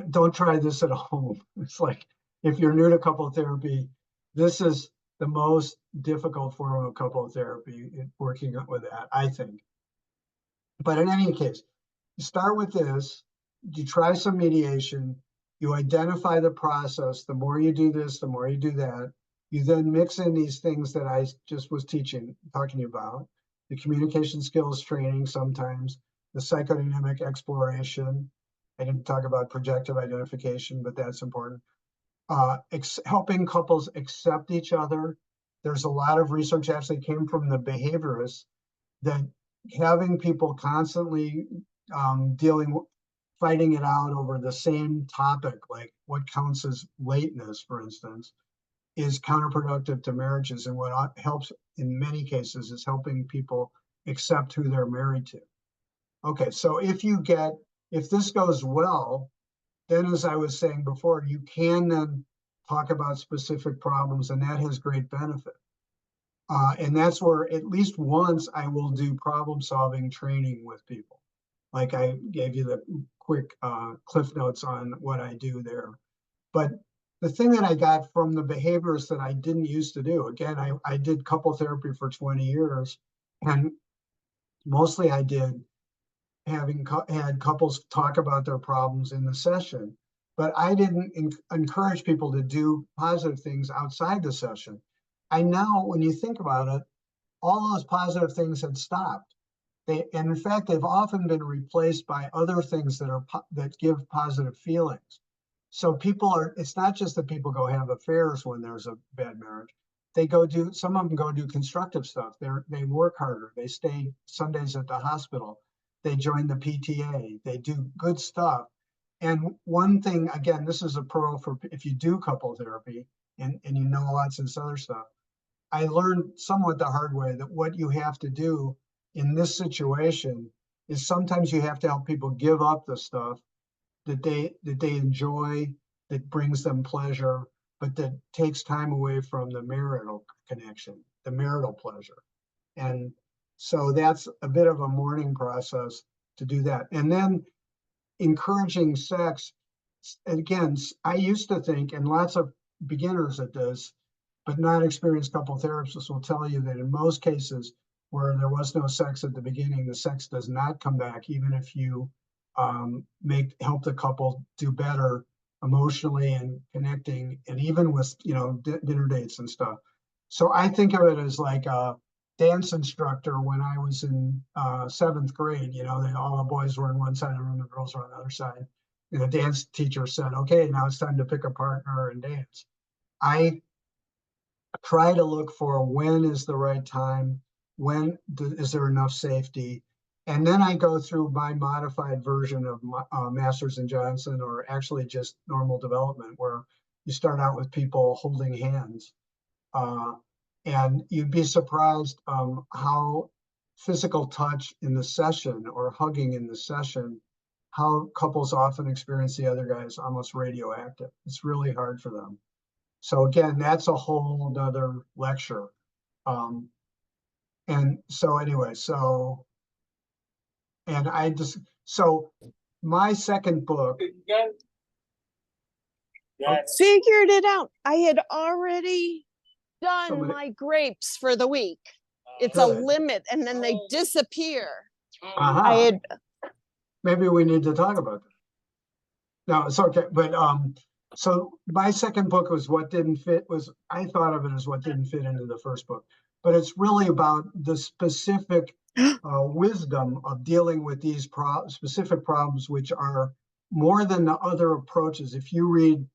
Don't try this at home. It's like, if you're new to couple therapy, this is the most difficult form of couple therapy, working with that, I think. But in any case, you start with this, you try some mediation, you identify the process. The more you do this, the more you do that. You then mix in these things that I just was talking to you about, the communication skills training sometimes, the psychodynamic exploration. I didn't talk about projective identification, but that's important. Helping couples accept each other. There's a lot of research actually came from the behaviorists that having people constantly fighting it out over the same topic, like what counts as lateness, for instance, is counterproductive to marriages. And what helps in many cases is helping people accept who they're married to. Okay, so if this goes well, then as I was saying before, you can then talk about specific problems, and that has great benefit. And that's where at least once I will do problem solving training with people. Like I gave you the quick cliff notes on what I do there. But the thing that I got from the behaviors that I didn't used to do, again, I did couple therapy for 20 years, and mostly I did had couples talk about their problems in the session, but I didn't encourage people to do positive things outside the session. I now, when you think about it, all those positive things had stopped. And in fact, they've often been replaced by other things that give positive feelings. So it's not just that people go have affairs when there's a bad marriage. Some of them go do constructive stuff. They work harder. They stay Sundays at the hospital. They join the PTA. They do good stuff. And one thing, again, this is a pearl for if you do couple therapy and you know lots of this other stuff. I learned somewhat the hard way that what you have to do in this situation is sometimes you have to help people give up the stuff that they enjoy, that brings them pleasure, but that takes time away from the marital connection, the marital pleasure. And so that's a bit of a mourning process to do that. And then encouraging sex, again, I used to think, and lots of beginners at this, but not experienced couple therapists will tell you that in most cases where there was no sex at the beginning, the sex does not come back, even if you help the couple do better emotionally and connecting, and even with dinner dates and stuff. So I think of it as like a dance instructor when I was in 7th grade. All the boys were on one side of the room, the girls were on the other side. And the dance teacher said, "Okay, now it's time to pick a partner and dance." I try to look for when is the right time, is there enough safety, and then I go through my modified version of Masters and Johnson, or actually just normal development, where you start out with people holding hands. And you'd be surprised how physical touch in the session or hugging in the session, how couples often experience the other guy as almost radioactive. It's really hard for them. So again, that's a whole nother lecture. And so anyway, my second book. Figured it out. I had already done my grapes for the week. It's a limit, and then they disappear. Maybe we need to talk about that. No, it's okay. But so my second book was I thought of it as what didn't fit into the first book, but it's really about the specific wisdom of dealing with these specific problems, which are more than the other approaches. If you read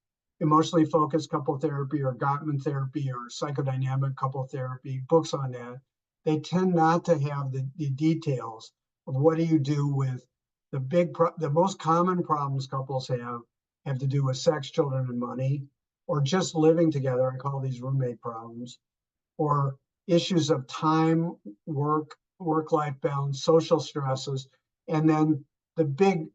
emotionally focused couple therapy or Gottman therapy or psychodynamic couple therapy, books on that, they tend not to have the details of what do you do with the most common problems couples have to do with sex, children, and money, or just living together. I call these roommate problems, or issues of time, work-life balance, social stresses, and then the big,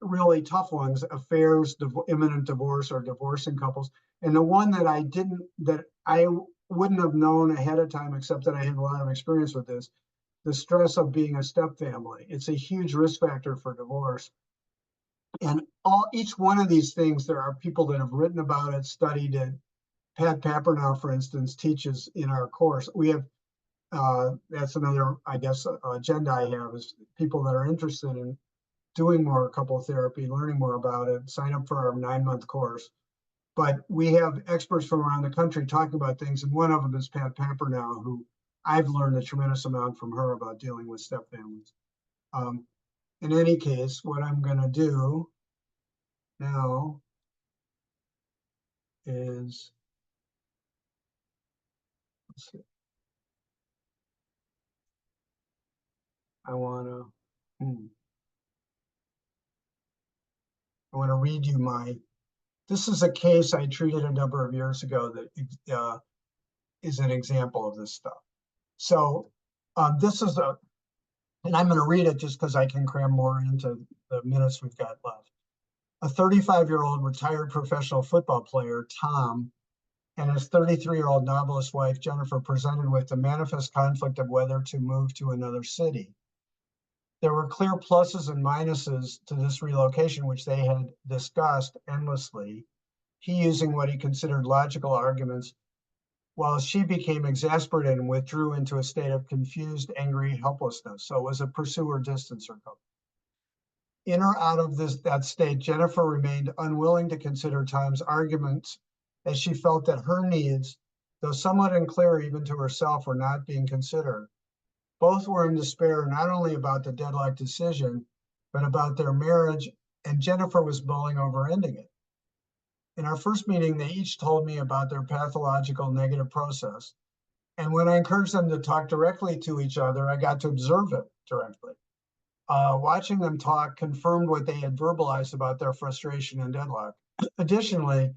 really tough ones, affairs, imminent divorce or divorcing couples. And the one that I wouldn't have known ahead of time, except that I had a lot of experience with this, the stress of being a step family. It's a huge risk factor for divorce. And each one of these things, there are people that have written about it, studied it. Pat Papernow, for instance, teaches in our course. We have, that's another, I guess, agenda I have, is people that are interested in doing more couple therapy, learning more about it, sign up for our 9-month course. But we have experts from around the country talking about things, and one of them is Pat Papernow, who I've learned a tremendous amount from her about dealing with step families. In any case, what I'm going to do now is, let's see. I want to read you this is a case I treated a number of years ago that is an example of this stuff. So this is and I'm going to read it just because I can cram more into the minutes we've got left. A 35-year-old retired professional football player, Tom, and his 33-year-old novelist wife, Jennifer, presented with the manifest conflict of whether to move to another city. There were clear pluses and minuses to this relocation, which they had discussed endlessly, he using what he considered logical arguments, while she became exasperated and withdrew into a state of confused, angry helplessness. So it was a pursuer-distancer couple. In or out of that state, Jennifer remained unwilling to consider Tom's arguments, as she felt that her needs, though somewhat unclear even to herself, were not being considered. Both were in despair, not only about the deadlock decision, but about their marriage, and Jennifer was mulling over ending it. In our first meeting, they each told me about their pathological negative process. And when I encouraged them to talk directly to each other, I got to observe it directly. Watching them talk confirmed what they had verbalized about their frustration and deadlock. Additionally,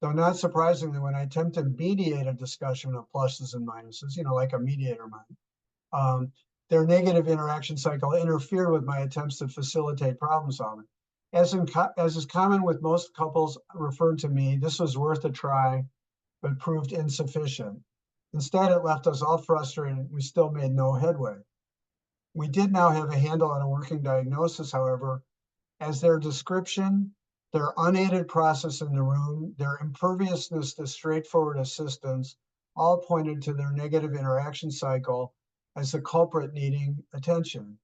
though not surprisingly, when I attempted to mediate a discussion of pluses and minuses, like a mediator might, their negative interaction cycle interfered with my attempts to facilitate problem solving. As is common with most couples referred to me, this was worth a try, but proved insufficient. Instead, it left us all frustrated. We still made no headway. We did now have a handle on a working diagnosis, however, as their description, their unaided process in the room, their imperviousness to straightforward assistance, all pointed to their negative interaction cycle as the culprit needing attention.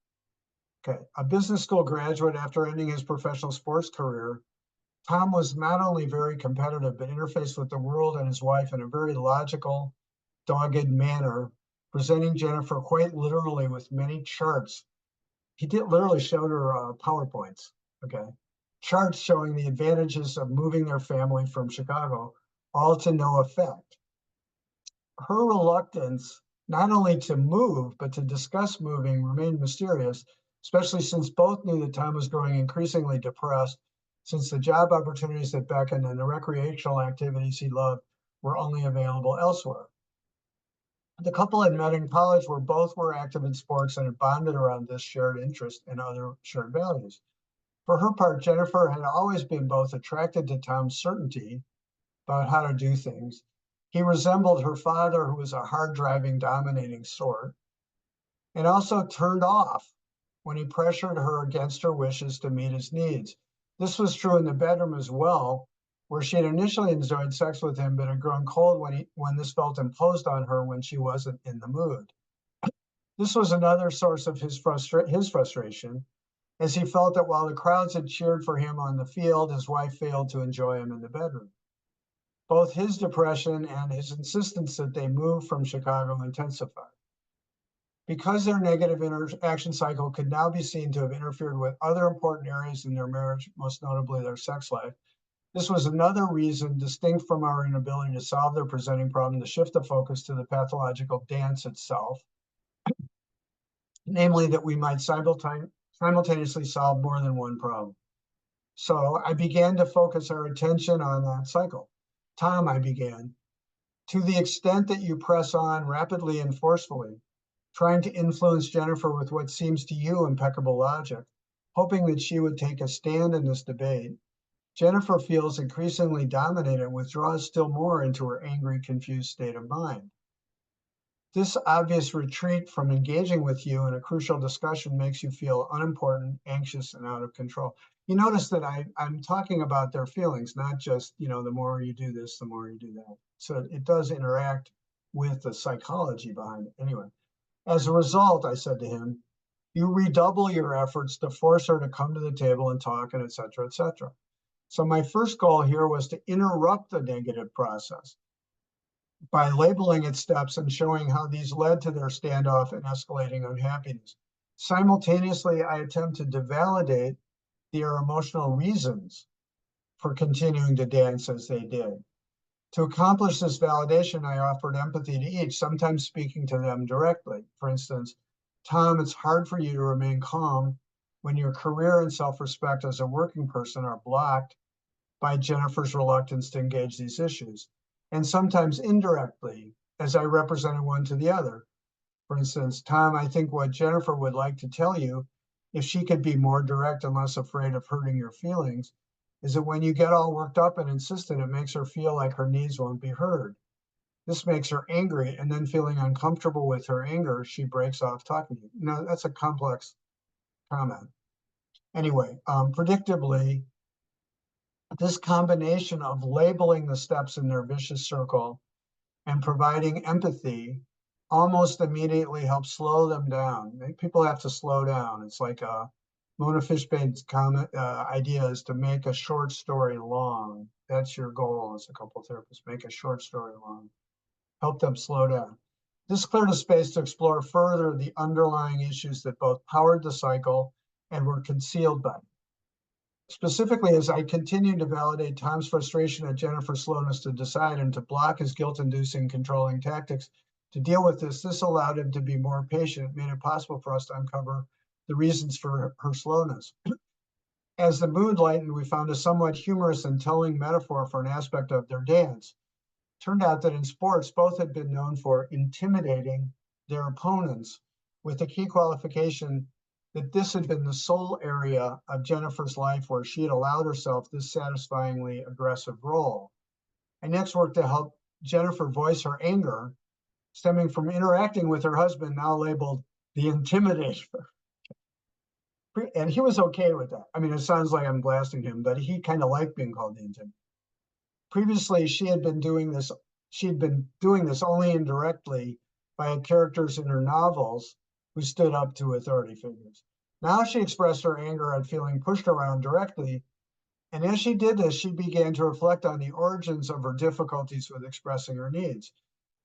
Okay, a business school graduate after ending his professional sports career, Tom was not only very competitive, but interfaced with the world and his wife in a very logical, dogged manner, presenting Jennifer quite literally with many charts. He literally showed her PowerPoints, okay? Charts showing the advantages of moving their family from Chicago, all to no effect. Her reluctance, not only to move, but to discuss moving, remained mysterious, especially since both knew that Tom was growing increasingly depressed, since the job opportunities that beckoned and the recreational activities he loved were only available elsewhere. The couple had met in college where both were active in sports and had bonded around this shared interest and other shared values. For her part, Jennifer had always been both attracted to Tom's certainty about how to do things. He resembled her father, who was a hard-driving, dominating sort, and also turned off when he pressured her against her wishes to meet his needs. This was true in the bedroom as well, where she had initially enjoyed sex with him, but had grown cold when this felt imposed on her when she wasn't in the mood. This was another source of his frustration, as he felt that while the crowds had cheered for him on the field, his wife failed to enjoy him in the bedroom. Both his depression and his insistence that they move from Chicago intensified. Because their negative interaction cycle could now be seen to have interfered with other important areas in their marriage, most notably their sex life, this was another reason, distinct from our inability to solve their presenting problem, to shift the focus to the pathological dance itself, namely that we might simultaneously solve more than one problem. So I began to focus our attention on that cycle. Tom, I began, to the extent that you press on rapidly and forcefully, trying to influence Jennifer with what seems to you impeccable logic, hoping that she would take a stand in this debate, Jennifer feels increasingly dominated and withdraws still more into her angry, confused state of mind. This obvious retreat from engaging with you in a crucial discussion makes you feel unimportant, anxious, and out of control. You notice that I'm talking about their feelings, not just, the more you do this, the more you do that. So it does interact with the psychology behind it. Anyway, as a result, I said to him, you redouble your efforts to force her to come to the table and talk, and et cetera, et cetera. So my first goal here was to interrupt the negative process by labeling its steps and showing how these led to their standoff and escalating unhappiness. Simultaneously, I attempted to validate their emotional reasons for continuing to dance as they did. To accomplish this validation, I offered empathy to each, sometimes speaking to them directly. For instance, Tom, it's hard for you to remain calm when your career and self-respect as a working person are blocked by Jennifer's reluctance to engage these issues, and sometimes indirectly, as I represented one to the other. For instance, Tom, I think what Jennifer would like to tell you, if she could be more direct and less afraid of hurting your feelings, is that when you get all worked up and insistent, it makes her feel like her needs won't be heard. This makes her angry, and then feeling uncomfortable with her anger, she breaks off talking to you. That's a complex comment. Anyway, predictably, this combination of labeling the steps in their vicious circle and providing empathy almost immediately helps slow them down. People have to slow down. It's like Mona Fishbane's idea is to make a short story long. That's your goal as a couple therapist, make a short story long. Help them slow down. This cleared a space to explore further the underlying issues that both powered the cycle and were concealed by it. Specifically, as I continued to validate Tom's frustration at Jennifer's slowness to decide and to block his guilt-inducing controlling tactics to deal with this allowed him to be more patient, made it possible for us to uncover the reasons for her slowness. As the mood lightened, we found a somewhat humorous and telling metaphor for an aspect of their dance. Turned out that in sports, both had been known for intimidating their opponents, with the key qualification that this had been the sole area of Jennifer's life where she had allowed herself this satisfyingly aggressive role. I next worked to help Jennifer voice her anger, stemming from interacting with her husband, now labeled the intimidator. And he was okay with that. I mean, it sounds like I'm blasting him, but he kind of liked being called the intimidator. Previously, she had been doing this only indirectly by characters in her novels who stood up to authority figures. Now she expressed her anger at feeling pushed around directly, and as she did this, she began to reflect on the origins of her difficulties with expressing her needs.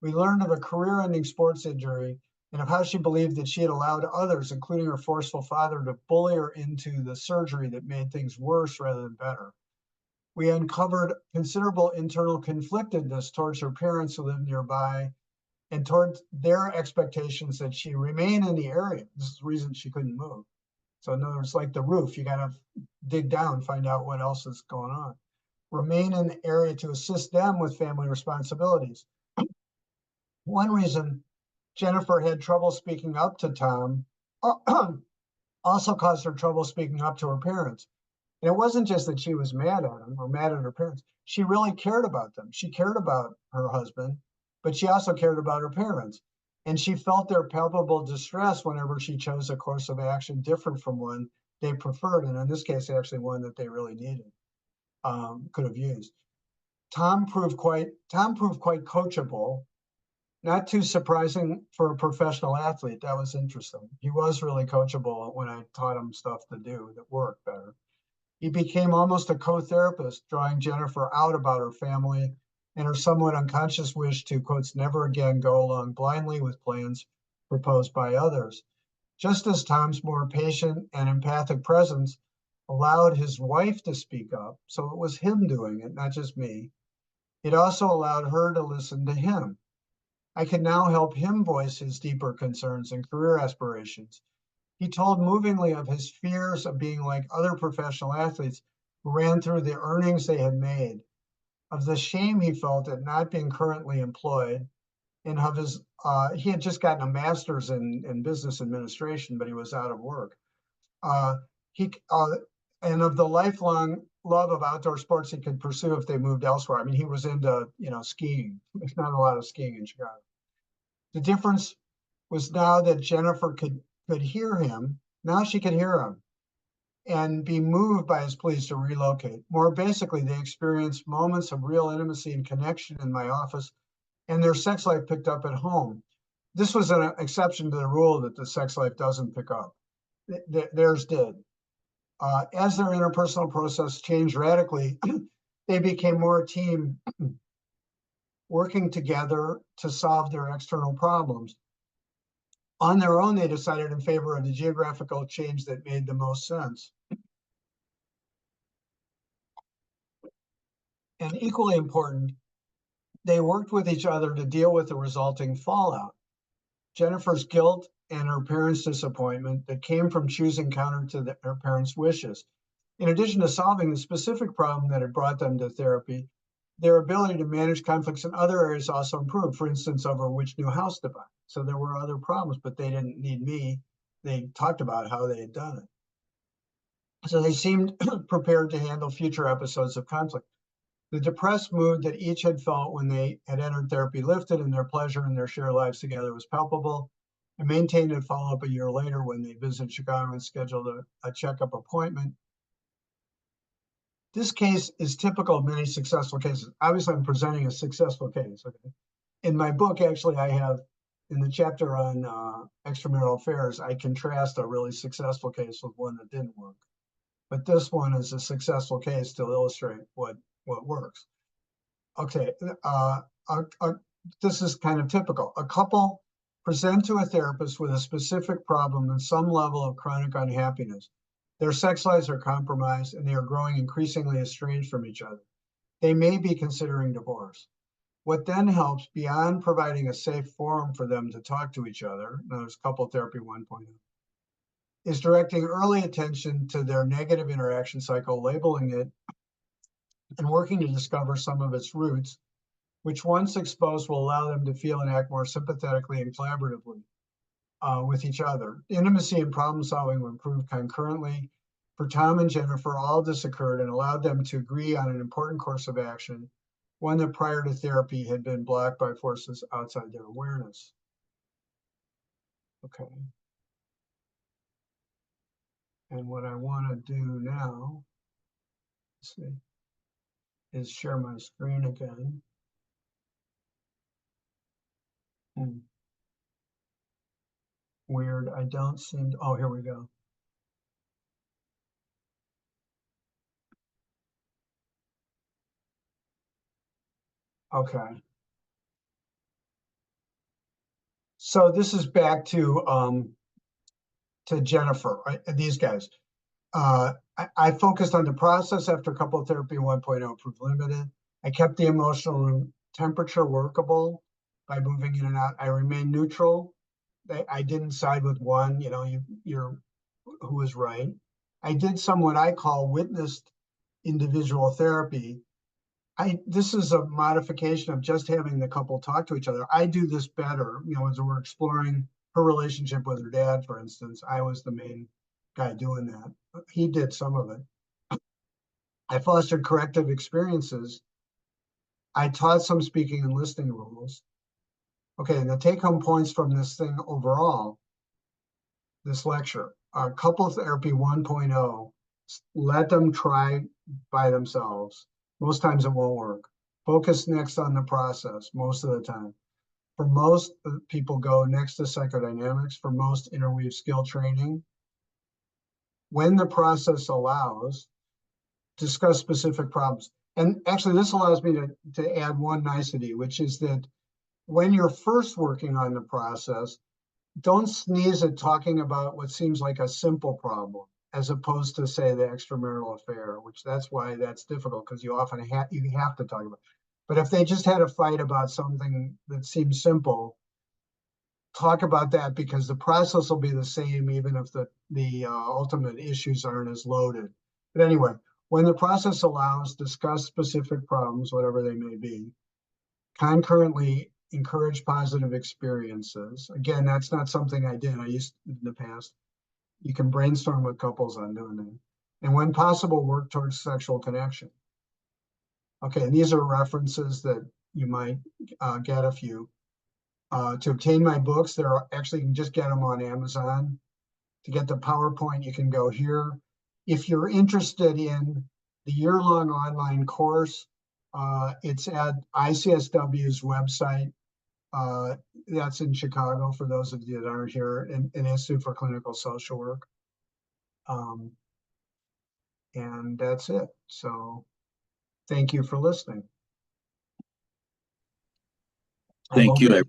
We learned of a career-ending sports injury and of how she believed that she had allowed others, including her forceful father, to bully her into the surgery that made things worse rather than better. We uncovered considerable internal conflictedness towards her parents who lived nearby and towards their expectations that she remain in the area. This is the reason she couldn't move. So in other words, like the roof, you got to dig down, find out what else is going on. Remain in the area to assist them with family responsibilities. One reason Jennifer had trouble speaking up to Tom also caused her trouble speaking up to her parents. And it wasn't just that she was mad at him or mad at her parents. She really cared about them. She cared about her husband, but she also cared about her parents. And she felt their palpable distress whenever she chose a course of action different from one they preferred. And in this case, actually one that they really needed, could have used. Tom proved quite coachable, not too surprising for a professional athlete. That was interesting. He was really coachable when I taught him stuff to do that worked better. He became almost a co-therapist, drawing Jennifer out about her family and her somewhat unconscious wish to, quotes, never again go along blindly with plans proposed by others. Just as Tom's more patient and empathic presence allowed his wife to speak up, so it was him doing it, not just me, it also allowed her to listen to him. I could now help him voice his deeper concerns and career aspirations. He told movingly of his fears of being like other professional athletes who ran through the earnings they had made, of the shame he felt at not being currently employed, and of his, he had just gotten a master's in business administration, but he was out of work. And of the lifelong love of outdoor sports he could pursue if they moved elsewhere. I mean, he was into, skiing. There's not a lot of skiing in Chicago. The difference was now that Jennifer could hear him. Now she could hear him and be moved by his pleas to relocate. More basically, they experienced moments of real intimacy and connection in my office, and their sex life picked up at home. This was an exception to the rule that the sex life doesn't pick up. Theirs did. As their interpersonal process changed radically, they became more a team, working together to solve their external problems. On their own, they decided in favor of the geographical change that made the most sense. And equally important, they worked with each other to deal with the resulting fallout. Jennifer's guilt and her parents' disappointment that came from choosing counter to her parents' wishes. In addition to solving the specific problem that had brought them to therapy, their ability to manage conflicts in other areas also improved, for instance, over which new house to buy. So there were other problems, but they didn't need me. They talked about how they had done it. So they seemed prepared to handle future episodes of conflict. The depressed mood that each had felt when they had entered therapy lifted, and their pleasure in their shared lives together was palpable. I maintained a follow-up a year later when they visited Chicago and scheduled a checkup appointment. This case is typical of many successful cases. Obviously, I'm presenting a successful case. Okay. In my book, actually, I have, in the chapter on extramarital affairs, I contrast a really successful case with one that didn't work. But this one is a successful case to illustrate what works. Okay, this is kind of typical. A couple present to a therapist with a specific problem and some level of chronic unhappiness. Their sex lives are compromised and they are growing increasingly estranged from each other. They may be considering divorce. What then helps, beyond providing a safe forum for them to talk to each other, there's couple therapy 1.0, is directing early attention to their negative interaction cycle, labeling it, and working to discover some of its roots, which once exposed will allow them to feel and act more sympathetically and collaboratively with each other. Intimacy and problem solving will improve concurrently. For Tom and Jennifer, all this occurred and allowed them to agree on an important course of action, one that prior to therapy had been blocked by forces outside their awareness. Okay. And what I want to do now, let's see, is share my screen again. Weird, I don't seem to, oh, here we go. Okay. So this is back to Jennifer, right? These guys. I focused on the process after couple therapy 1.0 proved limited. I kept the emotional room temperature workable by moving in and out. I remained neutral. I didn't side with one, you're who was right. I did some what I call witnessed individual therapy. This is a modification of just having the couple talk to each other. I do this better, as we're exploring her relationship with her dad, for instance. I was the main guy doing that. He did some of it. I fostered corrective experiences. I taught some speaking and listening rules. Okay, and the take-home points from this thing overall, this lecture, couple therapy 1.0, let them try by themselves. Most times it won't work. Focus next on the process most of the time. For most people, go next to psychodynamics. For most, interweave skill training. When the process allows, discuss specific problems. And actually, this allows me to add one nicety, which is that when you're first working on the process, don't sneeze at talking about what seems like a simple problem, as opposed to, say, the extramarital affair, which that's why that's difficult, because you often have to talk about. But if they just had a fight about something that seems simple, talk about that, because the process will be the same, even if the ultimate issues aren't as loaded. But anyway, when the process allows, discuss specific problems, whatever they may be. Concurrently, encourage positive experiences. Again, that's not something I did. I used in the past. You can brainstorm with couples on doing that. And when possible, work towards sexual connection. Okay, and these are references that you might get if you, to obtain my books, actually, you can just get them on Amazon. To get the PowerPoint, you can go here. If you're interested in the year-long online course, it's at ICSW's website. That's in Chicago, for those of you that aren't here, in Institute for Clinical Social Work. And that's it. So thank you for listening. Thank you.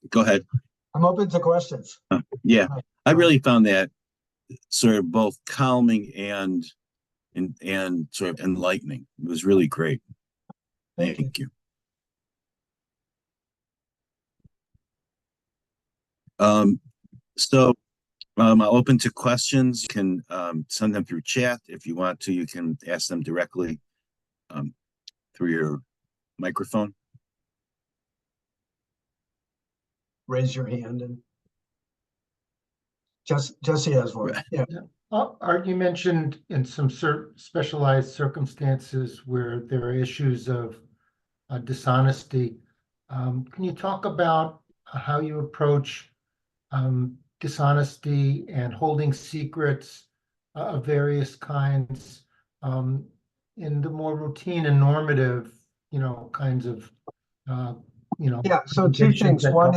Go ahead. I'm open to questions. Yeah, I really found that sort of both calming and sort of enlightening. It was really great. Thank you. So I'm open to questions. You can send them through chat. If you want to, you can ask them directly through your microphone. Raise your hand, and Jesse has one. Right. Yeah. Art, you mentioned in some specialized circumstances where there are issues of dishonesty. Can you talk about how you approach dishonesty and holding secrets of various kinds in the more routine and normative, kinds of, Yeah. So two things. One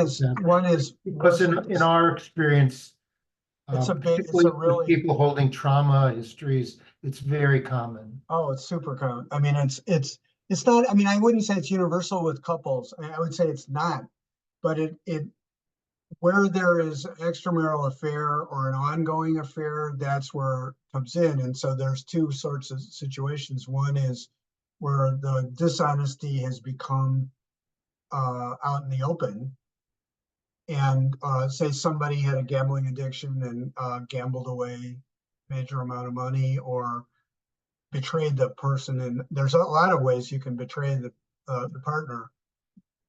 is because in our experience, really people holding trauma histories, it's very common. Oh, it's super common. I mean, it's not. I mean, I wouldn't say it's universal with couples. I would say it's not, but it where there is an extramarital affair or an ongoing affair, that's where it comes in. And so there's two sorts of situations. One is where the dishonesty has become out in the open. And say somebody had a gambling addiction and gambled away a major amount of money, or betrayed the person. And there's a lot of ways you can betray the partner.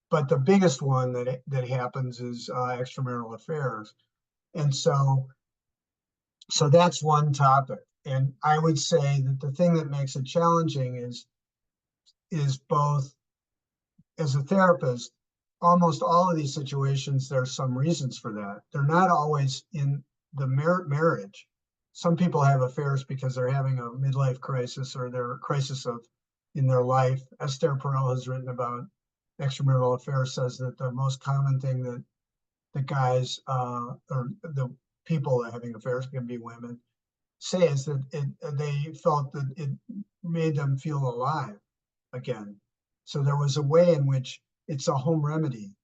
But the biggest one that happens is extramarital affairs. And so that's one topic. And I would say that the thing that makes it challenging is both, as a therapist, almost all of these situations, there's some reasons for that. They're not always in the marriage. Some people have affairs because they're having a midlife crisis, or their crisis in their life. Esther Perel has written about extramarital affairs, says that the most common thing that the guys or the people that are having affairs, can be women, say is that they felt that it made them feel alive again. So there was a way in which it's a home remedy.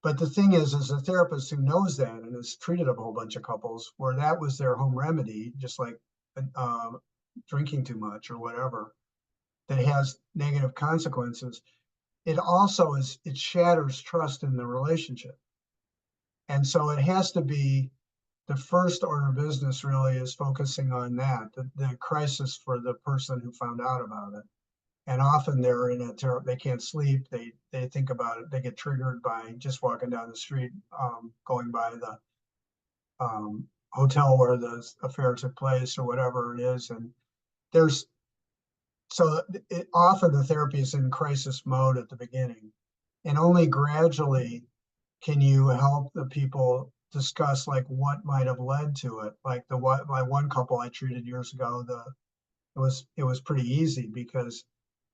But the thing is, as a therapist who knows that and has treated a whole bunch of couples where that was their home remedy, just like drinking too much or whatever, that has negative consequences, it also it shatters trust in the relationship. And so it has to be, the first order of business really is focusing on that, the crisis for the person who found out about it. And often they're in they can't sleep. They think about it. They get triggered by just walking down the street, going by the hotel where the affair took place or whatever it is. And often the therapy is in crisis mode at the beginning, and only gradually can you help the people discuss like what might have led to it. Like my one couple I treated years ago, it was pretty easy because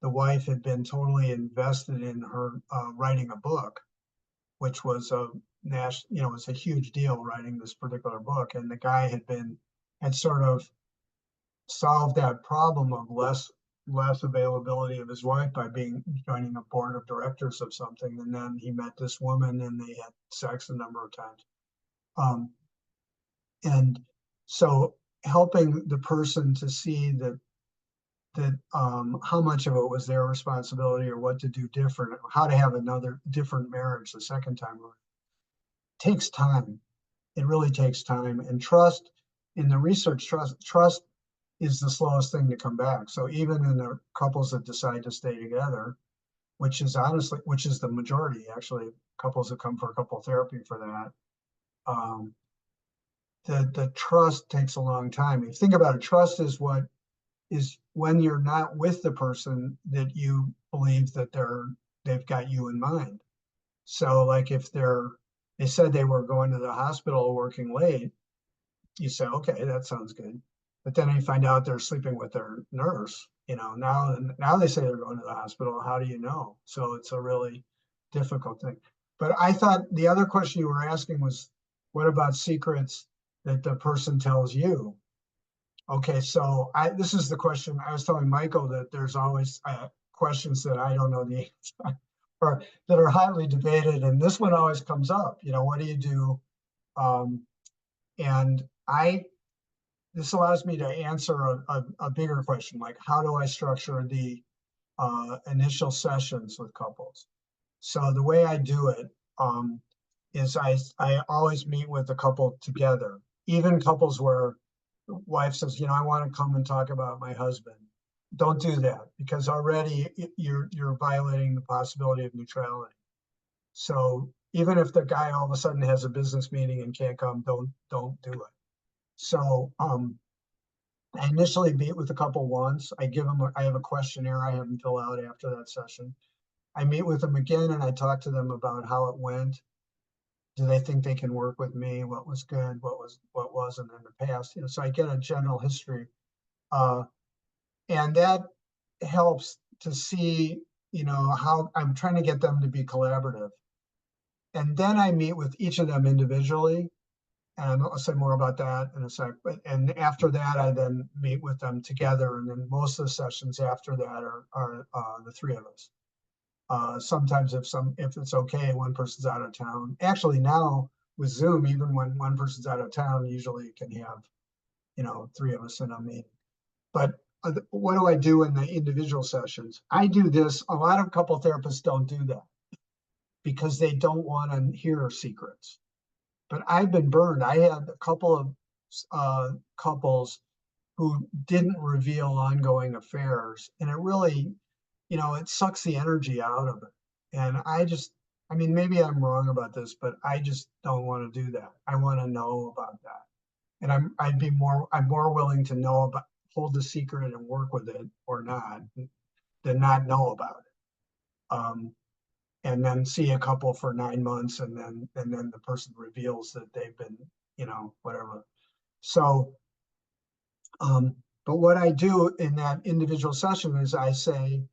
the wife had been totally invested in her writing a book, which was was a huge deal, writing this particular book. And the guy had sort of solved that problem of less less availability of his wife by joining a board of directors of something. And then he met this woman and they had sex a number of times. And so helping the person to see that how much of it was their responsibility or what to do different, how to have another different marriage the second time around, takes time. It really takes time. And trust in the research, trust is the slowest thing to come back. So even in the couples that decide to stay together, which is the majority, actually, couples that come for couple therapy for that, the trust takes a long time. If you think about it, trust is when you're not with the person that you believe that they've got you in mind. So like if they said they were going to the hospital working late, you say, okay, that sounds good. But then you find out they're sleeping with their nurse, now they say they're going to the hospital. How do you know? So it's a really difficult thing. But I thought the other question you were asking was, what about secrets that the person tells you? Okay, so this is the question. I was telling Michael that there's always questions that I don't know the answer or that are highly debated. And this one always comes up, what do you do? And this allows me to answer a bigger question, like how do I structure the initial sessions with couples? So the way I do it is I always meet with the couple together, even couples where the wife says, I want to come and talk about my husband. Don't do that, because already you're violating the possibility of neutrality. So even if the guy all of a sudden has a business meeting and can't come, don't do it. So I initially meet with the couple once. I have a questionnaire I have them fill out after that session. I meet with them again and I talk to them about how it went. Do they think they can work with me? What was good? What wasn't in the past? So I get a general history, and that helps to see, how I'm trying to get them to be collaborative. And then I meet with each of them individually, and I'll say more about that in a sec. And after that, I then meet with them together, and then most of the sessions after that are the three of us. Sometimes if it's okay, one person's out of town. Actually, now with Zoom, even when one person's out of town, usually you can have, three of us in a meeting. But what do I do in the individual sessions? I do this. A lot of couple therapists don't do that because they don't want to hear secrets. But I've been burned. I had a couple of couples who didn't reveal ongoing affairs, and it really, it sucks the energy out of it. And maybe I'm wrong about this, but I just don't want to do that. I want to know about that. And I'm more willing to hold the secret and work with it or not than not know about it. And then see a couple for 9 months and then the person reveals that they've been, whatever. So, but what I do in that individual session is I say,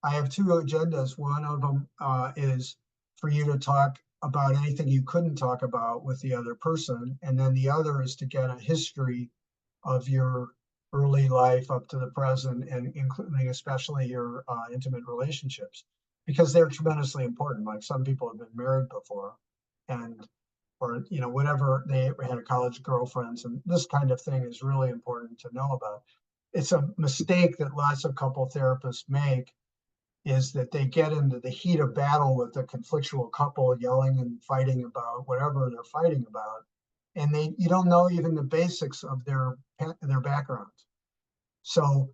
I have two agendas. One of them is for you to talk about anything you couldn't talk about with the other person. And then the other is to get a history of your early life up to the present, and including especially your intimate relationships, because they're tremendously important. Like some people have been married before or whatever, they had a college girlfriends, and this kind of thing is really important to know about. It's a mistake that lots of couple therapists make, is that they get into the heat of battle with the conflictual couple, yelling and fighting about whatever they're fighting about. And you don't know even the basics of their backgrounds. So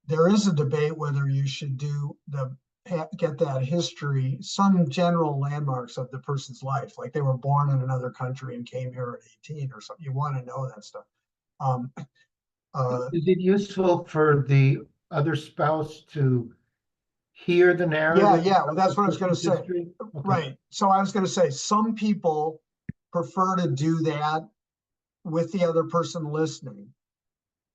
there is a debate whether you should get that history, some general landmarks of the person's life, like they were born in another country and came here at 18 or something. You want to know that stuff. Is it useful for the other spouse to hear the narrative? Yeah, well, that's what I was going to say. Okay. Right. So I was going to say, some people prefer to do that with the other person listening.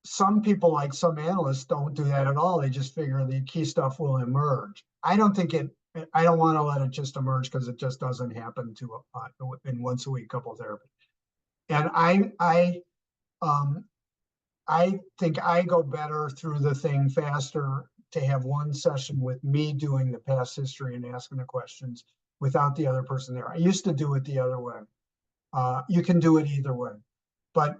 Some people, like some analysts, don't do that at all. They just figure the key stuff will emerge. I don't want to let it just emerge, because it just doesn't happen in once a week couple therapy. And I think I go better through the thing faster to have one session with me doing the past history and asking the questions without the other person there. I used to do it the other way. You can do it either way. But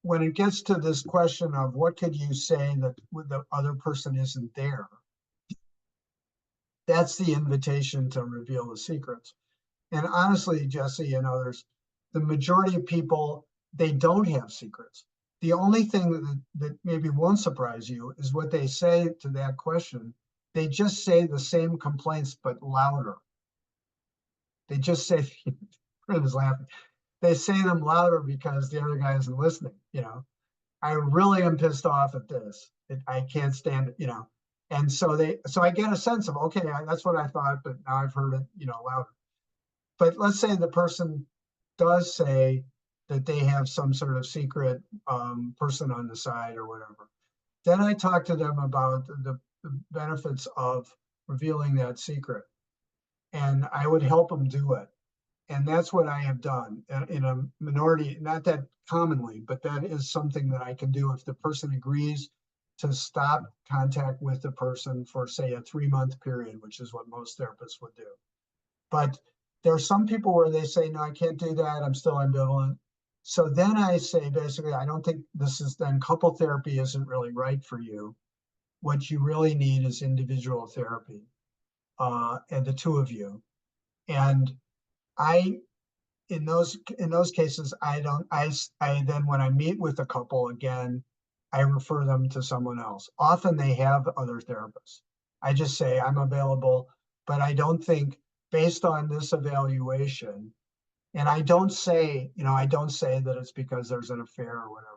when it gets to this question of what could you say that the other person isn't there, that's the invitation to reveal the secrets. And honestly, Jesse and others, the majority of people, they don't have secrets. The only thing that maybe won't surprise you is what they say to that question. They just say the same complaints, but louder. They just say, Fred is laughing. They say them louder because the other guy isn't listening. I really am pissed off at this. I can't stand it, And so I get a sense of, okay, that's what I thought, but now I've heard it, louder. But let's say the person does say that they have some sort of secret person on the side or whatever. Then I talk to them about the benefits of revealing that secret. And I would help them do it. And that's what I have done in a minority, not that commonly, but that is something that I can do if the person agrees to stop contact with the person for, say, a 3-month period, which is what most therapists would do. But there are some people where they say, no, I can't do that. I'm still ambivalent. So then I say, basically, I don't think then couple therapy isn't really right for you. What you really need is individual therapy, and the two of you. And in those cases, then when I meet with a couple again, I refer them to someone else. Often they have other therapists. I just say I'm available, but I don't think based on this evaluation, and I don't say that it's because there's an affair or whatever.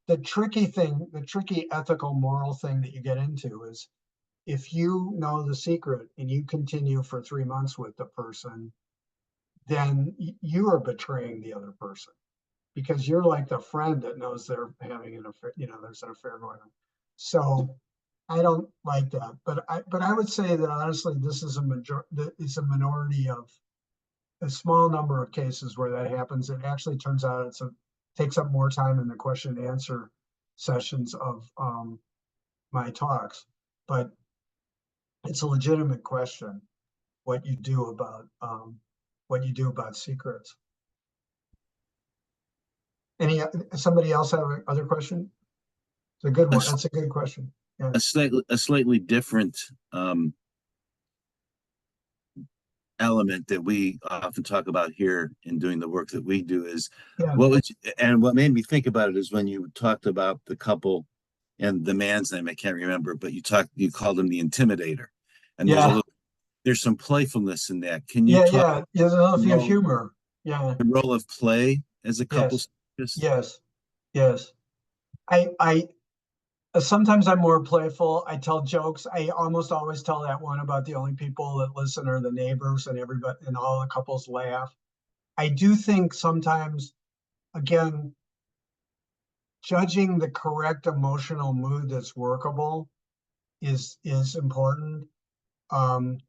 The tricky ethical moral thing that you get into is if you know the secret and you continue for 3 months with the person, then you are betraying the other person because you're like the friend that knows they're having an affair, there's an affair going on. So I don't like that, but I would say that honestly, this is it's a minority of a small number of cases where that happens. It actually turns out takes up more time in the question and answer sessions of my talks, but it's a legitimate question what you do about secrets. Somebody else have another question? It's a good one. That's a good question. Yeah. A slightly different element that we often talk about here in doing the work that we do is what made me think about it is when you talked about the couple and the man's name, I can't remember, but you called him the intimidator. And there's some playfulness in that. Can you talk? There's a little bit of humor. Yeah. The role of play as a couple. Yes. I sometimes I'm more playful. I tell jokes. I almost always tell that one about the only people that listen are the neighbors, and everybody and all the couples laugh. I do think sometimes, again, judging the correct emotional mood that's workable is important. One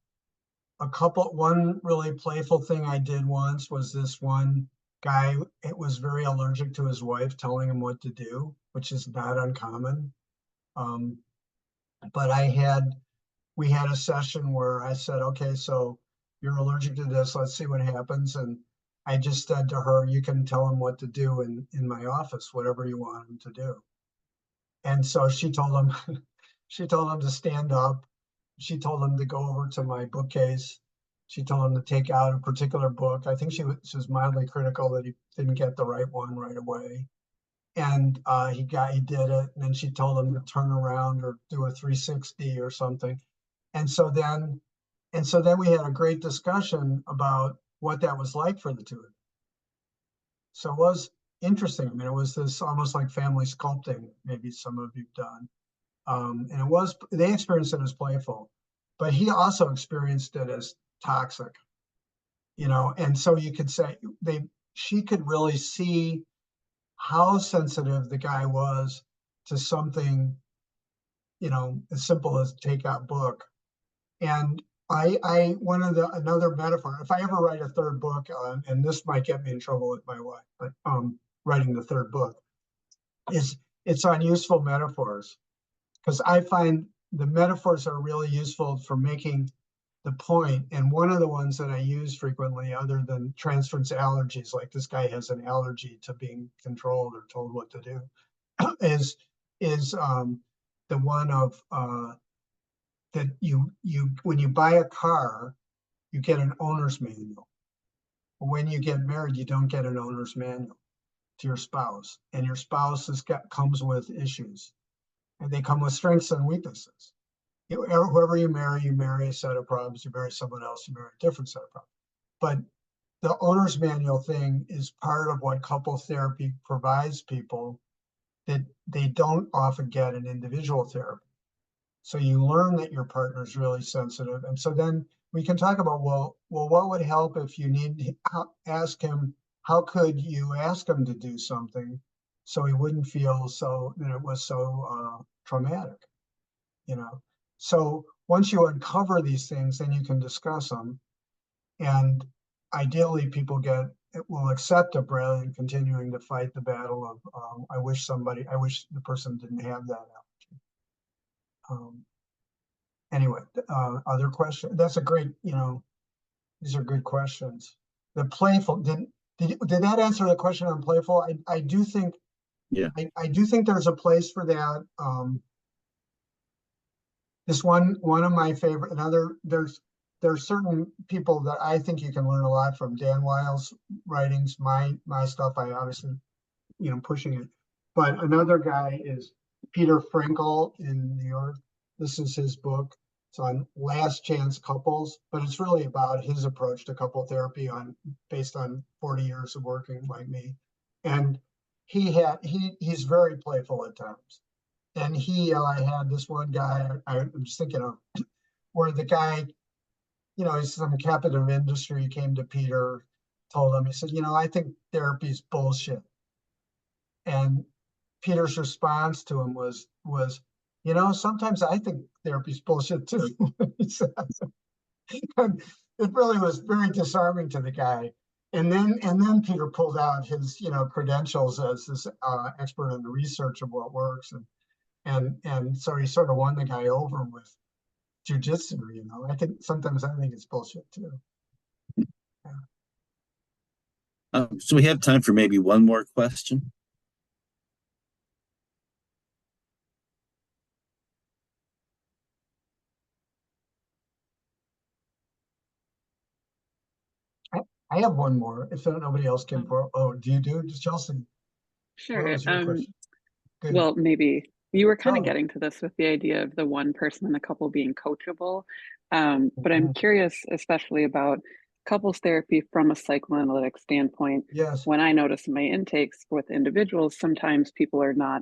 really playful thing I did once was this one guy, it was very allergic to his wife telling him what to do, which is not uncommon. But we had a session where I said, okay, so you're allergic to this, let's see what happens. And I just said to her, you can tell him what to do in my office, whatever you want him to do. And so she told him to stand up. She told him to go over to my bookcase. She told him to take out a particular book. I think she was mildly critical that he didn't get the right one right away. And he did it. And then she told him to turn around or do a 360 or something. And so then we had a great discussion about what that was like for the two of them. So it was interesting. I mean, it was this almost like family sculpting, maybe some of you've done. And they experienced it as playful, but he also experienced it as toxic, and so you could say she could really see how sensitive the guy was to something, as simple as take out book. And another metaphor, if I ever write a third book, and this might get me in trouble with my wife, but writing the third book it's on useful metaphors. Because I find the metaphors are really useful for making the point. And one of the ones that I use frequently, other than transference allergies, like this guy has an allergy to being controlled or told what to do, is the one of that you when you buy a car, you get an owner's manual. When you get married, you don't get an owner's manual to your spouse, and your spouse comes with issues, and they come with strengths and weaknesses. Whoever you marry a set of problems. You marry someone else, you marry a different set of problems. But the owner's manual thing is part of what couples therapy provides people that they don't often get in individual therapy. So you learn that your partner is really sensitive. And so then we can talk about, well, what would help if you need to ask him, how could you ask him to do something so he wouldn't feel so that it was so traumatic, you know? So once you uncover these things, then you can discuss them. And ideally people will accept it rather than continuing to fight the battle of, I wish the person didn't have that allergy. Anyway, other question. That's a great, these are good questions. The playful, did that answer the question on playful? I do think, Yeah. I do think there's a place for that. This one of my favorite, there's certain people that I think you can learn a lot from. Dan Weil's writings, my stuff, I obviously, pushing it. But another guy is Peter Frankel in New York. This is his book. It's on last chance couples, but it's really about his approach to couple therapy based on 40 years of working like me. And he's very playful at times. And I had this one guy I'm just thinking of, where the guy, he's some captain of industry, came to Peter, told him, he said, I think therapy's bullshit. And Peter's response to him was, sometimes I think therapy's bullshit too. He said. And it really was very disarming to the guy. And then Peter pulled out his, credentials as this expert in the research of what works. And so he sort of won the guy over with jujitsu, I think it's bullshit too. Yeah. So we have time for maybe one more question. I have one more. If nobody else can. Do you do? Just Chelsea. Sure. Good. Well, maybe you were kind of Oh. getting to this with the idea of the one person in the couple being coachable. But I'm curious, especially about couples therapy from a psychoanalytic standpoint. Yes. When I notice in my intakes with individuals, sometimes people are not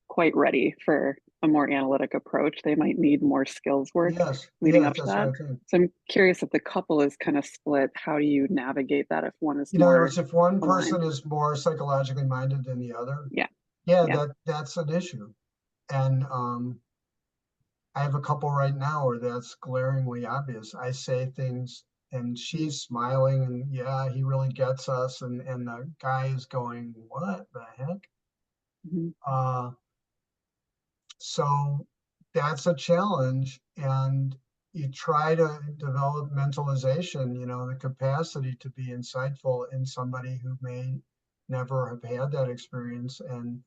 quite ready for a more analytic approach. They might need more skills work leading up to that. So I'm curious, if the couple is kind of split, how do you navigate that if one is in more other words, if one aligned? person is more psychologically minded than the other? Yeah. That's an issue. And I have a couple right now where that's glaringly obvious. I say things and she's smiling and yeah, he really gets us, and the guy is going, what the heck? Mm-hmm. So that's a challenge, and you try to develop mentalization, the capacity to be insightful in somebody who may never have had that experience. And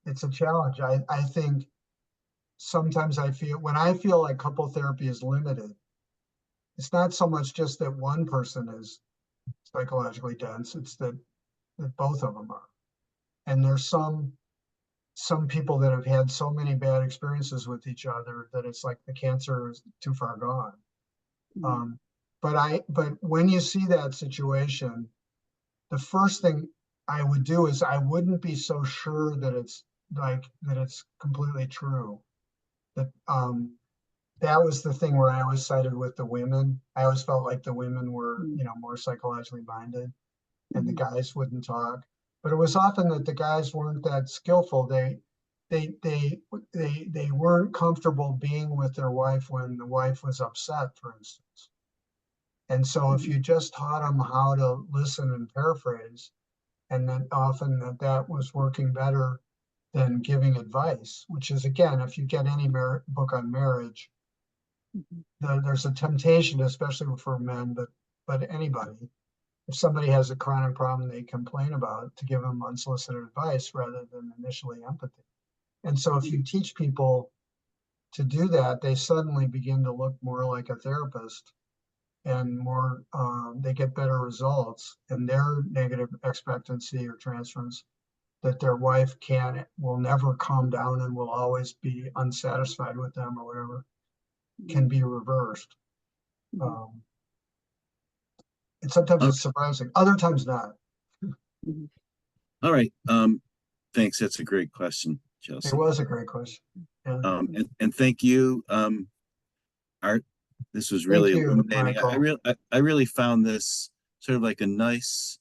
it's a challenge. I think sometimes when I feel like couple therapy is limited, it's not so much just that one person is psychologically dense, it's that both of them are. And there's some people that have had so many bad experiences with each other that it's like the cancer is too far gone. Mm-hmm. But when you see that situation, the first thing I would do is I wouldn't be so sure that it's completely true. That was the thing where I always sided with the women. I always felt like the women were, more psychologically minded, and the guys wouldn't talk. But it was often that the guys weren't that skillful. They weren't comfortable being with their wife when the wife was upset, for instance. And so if you just taught them how to listen and paraphrase, and then often that was working better than giving advice, which is, again, if you get any book on marriage, there's a temptation, especially for men, but anybody, if somebody has a chronic problem they complain about, to give them unsolicited advice rather than initially empathy. And so if you teach people to do that, they suddenly begin to look more like a therapist, and more, they get better results, and their negative expectancy or transference that their wife will never calm down and will always be unsatisfied with them or whatever, can be reversed. And sometimes it's surprising, other times not. All right. Thanks. That's a great question, Chelsea. It was a great question. And thank you, Art. This was really illuminating. I really found this sort of like a nice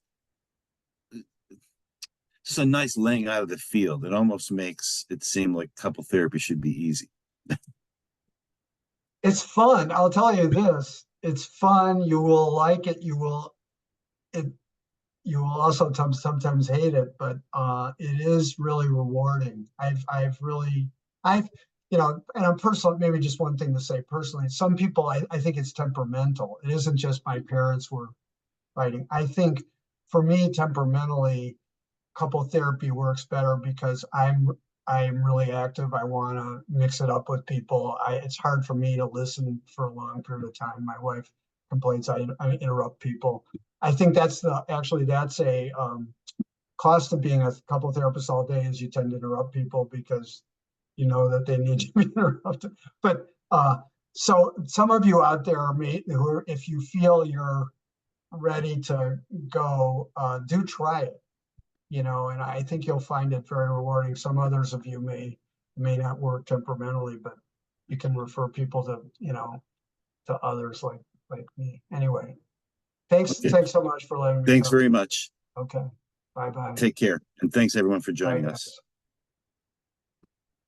laying out of the field. It almost makes it seem like couple therapy should be easy. It's fun. I'll tell you this. It's fun. You will like it. You will also sometimes hate it, but it is really rewarding. And I'm personal, maybe just one thing to say personally, some people, I think it's temperamental. It isn't just my parents were fighting. I think for me, temperamentally, couple therapy works better because I'm really active. I want to mix it up with people. It's hard for me to listen for a long period of time. My wife complains I interrupt people. I think that's a cost of being a couple therapist all day, is you tend to interrupt people because you know that they need to be interrupted. But so some of you out there, if you feel you're ready to go, do try it. And I think you'll find it very rewarding. Some others of you may not work temperamentally, but you can refer people to to others like me. Anyway, thanks so much for letting me. Thanks very much. Okay, bye. Take care, and thanks everyone for joining us.